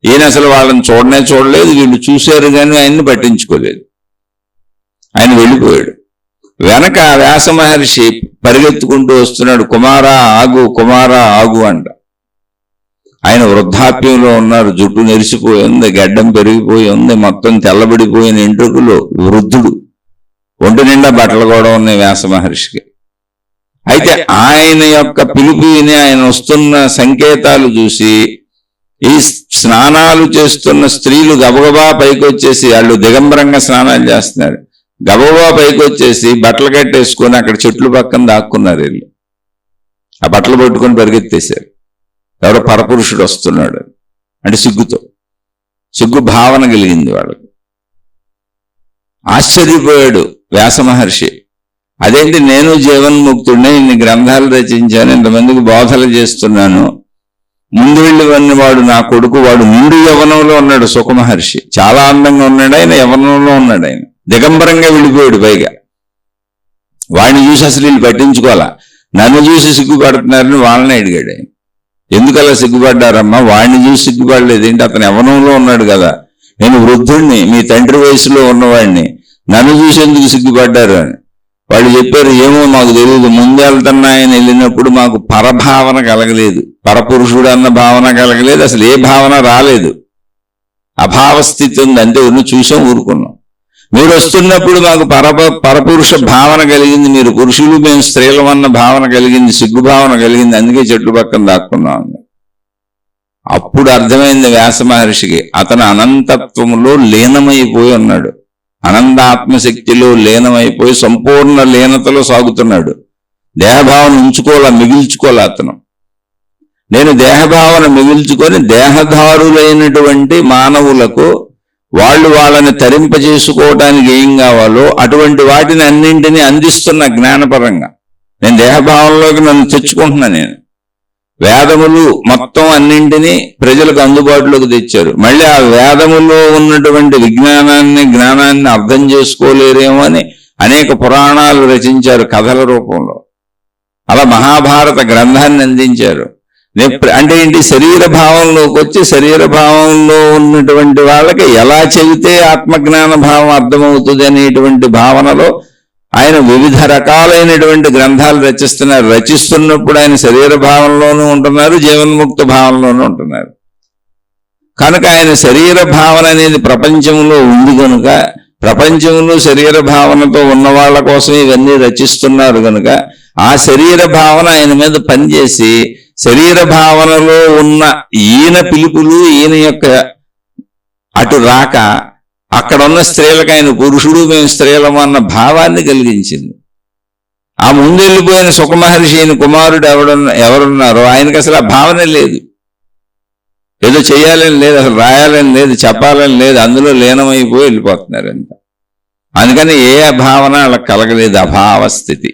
ఈయన అసలు వాళ్ళని చూడలేదు, వీళ్ళు చూశారు కానీ ఆయన్ని పట్టించుకోలేదు. ఆయన వెళ్ళిపోయాడు. వెనక వ్యాస మహర్షి పరిగెత్తుకుంటూ వస్తున్నాడు, కుమారా ఆగు అంట. ఆయన వృద్ధాప్యంలో ఉన్నారు, జుట్టు నెరిసిపోయి ఉంది, గడ్డం పెరిగిపోయి ఉంది, మొత్తం తెల్లబడిపోయిన ఎంట్రుకలు, వృద్ధుడు, ఒంటి నిండా బట్టలు కూడా ఉన్నాయి వ్యాస మహర్షికి. అయితే ఆయన యొక్క పిలుపు విని ఆయన వస్తున్న సంకేతాలు చూసి ఈ స్నానాలు చేస్తున్న స్త్రీలు గబగబా పైకి వచ్చేసి, వాళ్ళు దిగంబరంగా స్నానాలు చేస్తున్నారు, గబగబా పైకి వచ్చేసి బట్టలు కట్టేసుకొని అక్కడ చెట్లు పక్కన దాక్కున్నారు. వీళ్ళు ఆ బట్టలు పట్టుకొని పరిగెత్తేశారు. ఎవరో పరపురుషుడు వస్తున్నాడు అంటే సిగ్గు భావన కలిగింది వాళ్ళకి. ఆశ్చర్యపోయాడు వ్యాస మహర్షి. అదేంటి నేను జీవన్ముక్తుడిని, ఇన్ని గ్రంథాలు రచించాను, ఇంతమందికి బోధలు చేస్తున్నాను, ముందు వెళ్ళి వాడు నా కొడుకు, వాడు నిండు యవనంలో ఉన్నాడు సుఖ మహర్షి, చాలా అందంగా ఉన్నాడు ఆయన, యవనంలో ఉన్నాడు ఆయన, దిగంబరంగా వెళ్ళిపోయాడు. పైగా వాడిని చూసి అసలు వీళ్ళు పట్టించుకోవాలా, నన్ను చూసి సిగ్గుపడుతున్నారని వాళ్ళని అడిగాడు ఆయన. ఎందుకు అలా సిగ్గుపడ్డారమ్మా? వాడిని చూసి సిగ్గుపడలేదు ఏంటి, అతను యవనంలో ఉన్నాడు కదా, నేను వృద్ధుణ్ణి, మీ తండ్రి వయసులో ఉన్నవాడిని, నన్ను చూసి ఎందుకు సిగ్గుపడ్డారు అని. వాళ్ళు చెప్పారు, ఏమో మాకు తెలియదు, ముందెళ్తున్నా ఆయన వెళ్ళినప్పుడు మాకు పరభావన కలగలేదు, పరపురుషుడు అన్న భావన కలగలేదు, అసలు ఏ భావన రాలేదు, అభావస్థితి ఉంది, అంతే ఉన్న చూసాం ఊరుకున్నాం. మీరు వస్తున్నప్పుడు మాకు పరపురుష భావన కలిగింది, మీరు పురుషులు మేము స్త్రీలం అన్న భావన కలిగింది, సిగ్గు భావన కలిగింది, అందుకే చెట్లు పక్కన దాక్కున్నాం. అప్పుడు అర్థమైంది వ్యాస మహర్షికి, అతను అనంతత్వములో లీనమైపోయి ఉన్నాడు, అనంతాత్మశక్తిలో లీనమైపోయి సంపూర్ణ లీనతలో సాగుతున్నాడు. దేహభావన ఉంచుకోవాలా, మిగిల్చుకోవాలా అతను. నేను దేహభావన మిగిల్చుకొని దేహధారులైనటువంటి మానవులకు వాళ్ళని తరింపజేసుకోవడానికి ఏం కావాలో అటువంటి వాటిని అన్నింటినీ అందిస్తున్న జ్ఞానపరంగా నేను దేహభావంలోకి నన్ను తెచ్చుకుంటున్నాను. నేను వేదములు మొత్తం అన్నింటినీ ప్రజలకు అందుబాటులోకి తెచ్చారు. మళ్ళీ ఆ వేదములో ఉన్నటువంటి జ్ఞానాన్ని అర్థం చేసుకోలేరేమో అని అనేక పురాణాలు రచించారు కథల రూపంలో. అలా మహాభారత గ్రంథాన్ని అందించారు. అంటే ఏంటి, శరీర భావంలోకి వచ్చి శరీర భావంలో ఉన్నటువంటి వాళ్ళకి ఎలా చెబితే ఆత్మజ్ఞాన భావం అర్థమవుతుంది అనేటువంటి భావనలో ఆయన వివిధ రకాలైనటువంటి గ్రంథాలు రచిస్తున్నారు. రచిస్తున్నప్పుడు ఆయన శరీర భావంలోనూ ఉంటున్నారు, జీవన్ముక్త భావంలోనూ ఉంటున్నారు. కనుక ఆయన శరీర భావన అనేది ప్రపంచంలో ఉంది కనుక, ప్రపంచంలో శరీర భావనతో ఉన్న వాళ్ళ కోసం ఇవన్నీ రచిస్తున్నారు కనుక, ఆ శరీర భావన ఆయన మీద పనిచేసి శరీర భావనలో ఉన్న ఈయన పిలుపులు ఈయన యొక్క అటు రాక అక్కడ ఉన్న స్త్రీలకు ఆయన పురుషుడు మేము స్త్రీలము అన్న భావాన్ని కలిగించింది. ఆ ముందెళ్ళిపోయిన సుఖమహర్షి అయిన కుమారుడు ఎవరున్నారో ఆయనకి అసలు ఆ భావన లేదు, ఏదో చేయాలని లేదు, అసలు రాయాలని లేదు, చెప్పాలని లేదు, అందులో లీనమైపోయి వెళ్ళిపోతున్నారు అంత. అందుకని ఏ భావన వాళ్ళకి కలగలేదు, అభావస్థితి.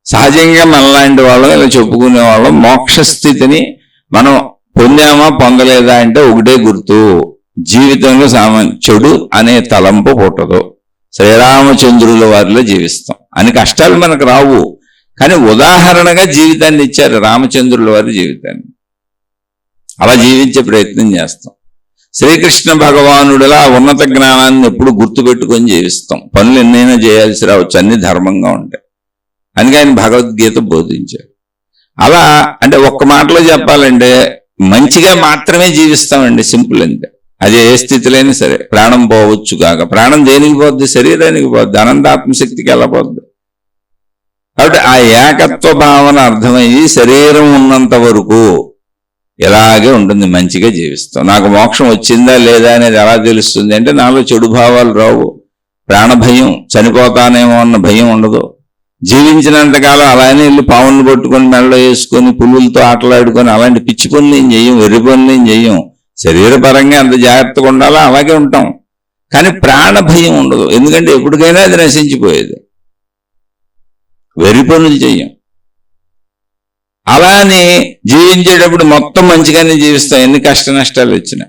సహజంగా మనలాంటి వాళ్ళం ఇలా చెప్పుకునే వాళ్ళం మోక్షస్థితిని మనం పొందామా పొందలేదా అంటే ఒకటే గుర్తు, జీవితంలో చెడు అనే తలంపు పుట్టదు, శ్రీరామచంద్రుల వారిలో జీవిస్తాం అని. కష్టాలు మనకు రావు, కానీ ఉదాహరణగా జీవితాన్ని ఇచ్చారు రామచంద్రుల వారి జీవితాన్ని, అలా జీవించే ప్రయత్నం చేస్తాం. శ్రీకృష్ణ భగవానుడిలా ఉన్నత జ్ఞానాన్ని ఎప్పుడు గుర్తుపెట్టుకొని జీవిస్తాం. పనులు ఎన్నైనా చేయాల్సి రావచ్చు, అన్ని ధర్మంగా ఉంటాయి, అందుకే ఆయన భగవద్గీత బోధించారు. అలా అంటే ఒక్క మాటలో చెప్పాలంటే మంచిగా మాత్రమే జీవిస్తామండి, సింపుల్ అంతే. అది ఏ స్థితిలోనే సరే. ప్రాణం పోవచ్చు కాక, ప్రాణం దేనికి పోద్ది? శరీరానికి పోద్ది, అనంతాత్మశక్తికి ఎలా పోద్ది? కాబట్టి ఆ ఏకత్వ భావన అర్థమయ్యి శరీరం ఉన్నంత వరకు ఇలాగే ఉంటుంది, మంచిగా జీవిస్తాం. నాకు మోక్షం వచ్చిందా లేదా అనేది ఎలా తెలుస్తుంది అంటే, నాలో చెడు భావాలు రావు, ప్రాణభయం, చనిపోతానేమో అన్న భయం ఉండదు. జీవించినంతకాలం అలానే వెళ్ళి పావులను పట్టుకొని మెడలో వేసుకొని పులులతో ఆటలాడుకొని అలాంటి పిచ్చి పనులు ఏం చెయ్యం, వెర్రి పనులు ఏం చెయ్యం. శరీరపరంగా అంత జాగ్రత్తగా ఉండాలో అలాగే ఉంటాం, కానీ ప్రాణ భయం ఉండదు, ఎందుకంటే ఎప్పటికైనా అది నశించిపోయేది. వెర్రి పనులు చెయ్యం. అలానే జీవించేటప్పుడు మొత్తం మంచిగానే జీవిస్తాం, ఎన్ని కష్ట నష్టాలు వచ్చినా.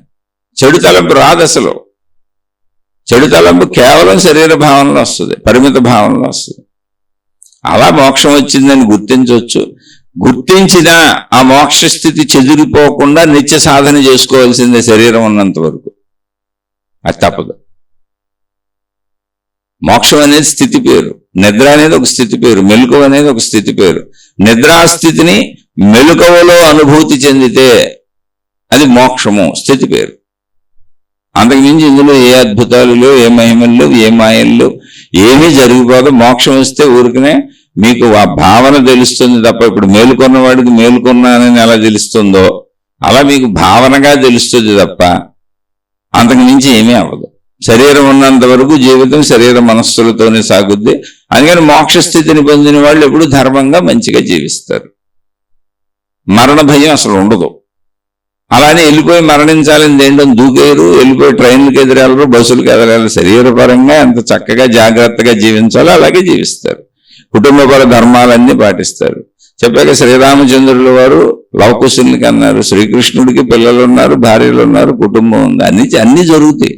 చెడు తలంపు రాదు అసలు. చెడు తలంపు కేవలం శరీర భావనలో వస్తుంది, పరిమిత భావనలో వస్తుంది. అలా మోక్షం వచ్చిందని గుర్తించవచ్చు. గుర్తించినా ఆ మోక్ష స్థితి చెదిరిపోకుండా నిత్య సాధన చేసుకోవాల్సిందే శరీరం ఉన్నంత వరకు, అది తప్పదు. మోక్షం అనేది స్థితి పేరు, నిద్ర అనేది ఒక స్థితి పేరు, మెలకువ అనేది ఒక స్థితి పేరు. నిద్రాస్థితిని మెలకువలో అనుభూతి చెందితే అది మోక్షము స్థితి పేరు. అంతకుమించి ఇందులో ఏ అద్భుతాలు, ఏ మహిమలు, ఏ మాయలు ఏమీ జరిగిపోదు. మోక్షం వస్తే ఊరికనే మీకు ఆ భావన తెలుస్తుంది తప్ప, ఇప్పుడు మేలుకొన్న వాడికి మేలుకొన్నానని ఎలా తెలుస్తుందో అలా మీకు భావనగా తెలుస్తుంది తప్ప అంతకు మించి ఏమీ అవ్వదు. శరీరం ఉన్నంత వరకు జీవితం శరీర మనస్సులతోనే సాగుద్ది. అందుకని మోక్ష స్థితిని పొందిన వాళ్ళు ఎప్పుడు ధర్మంగా మంచిగా జీవిస్తారు. మరణ భయం అసలు ఉండదు. అలానే వెళ్ళిపోయి మరణించాలని దేంట్లో దూకేరు, వెళ్ళిపోయి ట్రైన్లకు ఎదురెళ్ళరు, బస్సులకు ఎదురెళ్ళరు. శరీరపరంగా ఎంత చక్కగా జాగ్రత్తగా జీవించాలో అలాగే జీవిస్తారు. కుటుంబపర ధర్మాలన్నీ పాటిస్తారు. చెప్పాక శ్రీరామచంద్రుల వారు లవకుశునికి అన్నారు, శ్రీకృష్ణుడికి పిల్లలు ఉన్నారు, భార్యలు ఉన్నారు, కుటుంబం ఉంది, అన్ని జరుగుతాయి.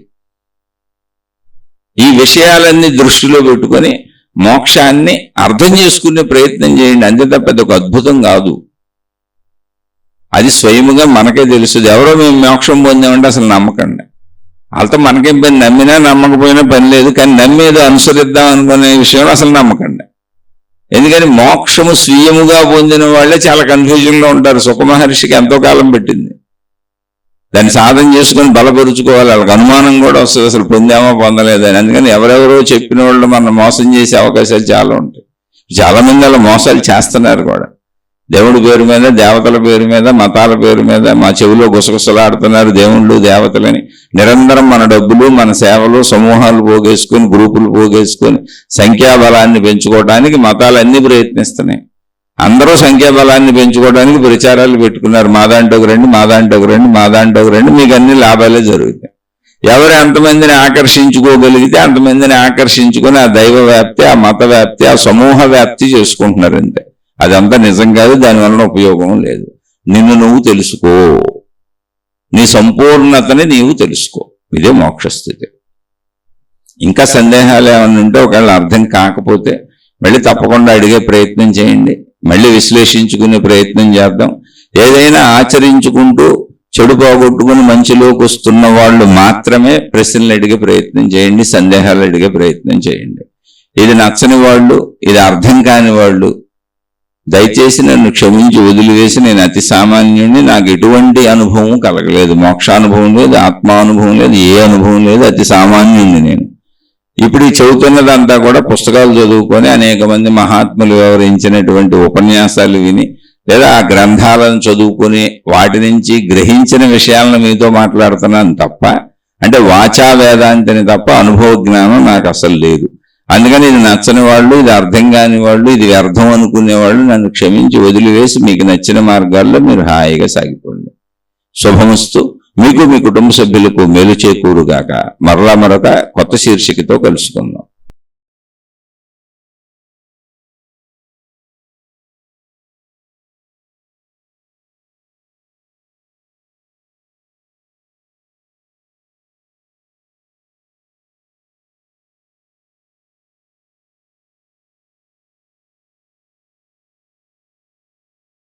ఈ విషయాలన్నీ దృష్టిలో పెట్టుకొని మోక్షాన్ని అర్థం చేసుకునే ప్రయత్నం చేయండి. అంతే తప్ప అది ఒక అద్భుతం కాదు. అది స్వయముగా మనకే తెలుస్తుంది. ఎవరో మేము మోక్షం పొందామంటే అసలు నమ్మకండి. వాళ్ళతో మనకేం పని, నమ్మినా నమ్మకపోయినా పని లేదు. కానీ నమ్మేదో అనుసరిద్దాం అనుకునే విషయంలో అసలు నమ్మకండి. ఎందుకని మోక్షము స్వీయముగా పొందిన వాళ్ళే చాలా కన్ఫ్యూజన్లో ఉంటారు. సుఖమహర్షికి ఎంతో కాలం పెట్టింది. దాన్ని సాధన చేసుకొని బలపరుచుకోవాలి. వాళ్ళకి అనుమానం కూడా వస్తుంది, అసలు పొందామో పొందలేదని. అందుకని ఎవరెవరో చెప్పిన వాళ్ళు మనం మోసం చేసే అవకాశాలు చాలా ఉంటాయి. చాలా మంది అలా మోసాలు చేస్తున్నారు కూడా. దేవుడి పేరు మీద, దేవతల పేరు మీద, మతాల పేరు మీద మా చెవిలో గుసగుసలాడుతున్నారు దేవుళ్ళు దేవతలని. నిరంతరం మన డబ్బులు, మన సేవలు, సమూహాలు పోగేసుకొని, గ్రూపులు పోగేసుకొని సంఖ్యాబలాన్ని పెంచుకోవడానికి మతాలన్నీ ప్రయత్నిస్తున్నాయి. అందరూ సంఖ్యాబలాన్ని పెంచుకోవడానికి ప్రచారాలు పెట్టుకున్నారు. మా దాంట్లోకి రండి, మా దాంట్లోకి రండి, మా దాంట్లోకి రండి, మీకు అన్ని లాభాలే జరుగుతాయి. ఎవరు ఎంతమందిని ఆకర్షించుకోగలిగితే అంతమందిని ఆకర్షించుకొని ఆ దైవ వ్యాప్తి, ఆ మత వ్యాప్తి, ఆ సమూహ వ్యాప్తి చేసుకుంటున్నారు. అంతే. అదంతా నిజం కాదు, దానివల్ల ఉపయోగం లేదు. నిన్ను నువ్వు తెలుసుకో, నీ సంపూర్ణతని నీవు తెలుసుకో. ఇదే మోక్షస్థితి. ఇంకా సందేహాలు ఏమైనా ఉంటే ఒకవేళ అర్థం కాకపోతే మళ్ళీ తప్పకుండా అడిగే ప్రయత్నం చేయండి. మళ్ళీ విశ్లేషించుకునే ప్రయత్నం చేద్దాం. ఏదైనా ఆచరించుకుంటూ చెడు పోగొట్టుకుని మంచిలోకి వస్తున్న వాళ్ళు మాత్రమే ప్రశ్నలు అడిగే ప్రయత్నం చేయండి, సందేహాలు అడిగే ప్రయత్నం చేయండి. ఇది నచ్చని వాళ్ళు, ఇది అర్థం కాని వాళ్ళు దయచేసి నన్ను క్షమించి వదిలివేసి, నేను అతి సామాన్యుడిని, నాకు ఎటువంటి అనుభవం కలగలేదు, మోక్షానుభవం లేదు, ఆత్మానుభవం లేదు, ఏ అనుభవం లేదు, అతి సామాన్యుడిని నేను. ఇప్పుడు ఈ చదువుతున్నదంతా కూడా పుస్తకాలు చదువుకొని అనేక మంది మహాత్ములు వివరించినటువంటి ఉపన్యాసాలు విని లేదా ఆ గ్రంథాలను చదువుకొని వాటి నుంచి గ్రహించిన విషయాలను మీతో మాట్లాడుతున్నాను తప్ప, అంటే వాచా వేదాంతిని తప్ప అనుభవ జ్ఞానం నాకు అసలు లేదు. అందుకని ఇది నచ్చని వాళ్ళు, ఇది అర్థం కాని వాళ్ళు, ఇది వ్యర్థం అనుకునేవాళ్ళు నన్ను క్షమించి వదిలివేసి మీకు నచ్చిన మార్గాల్లో మీరు హాయిగా సాగిపోండి. శుభమస్తు. మీకు మీ కుటుంబ సభ్యులకు మేలు చేకూరుగాక. మరలా మరొక కొత్త శీర్షికతో కలుసుకుందాం.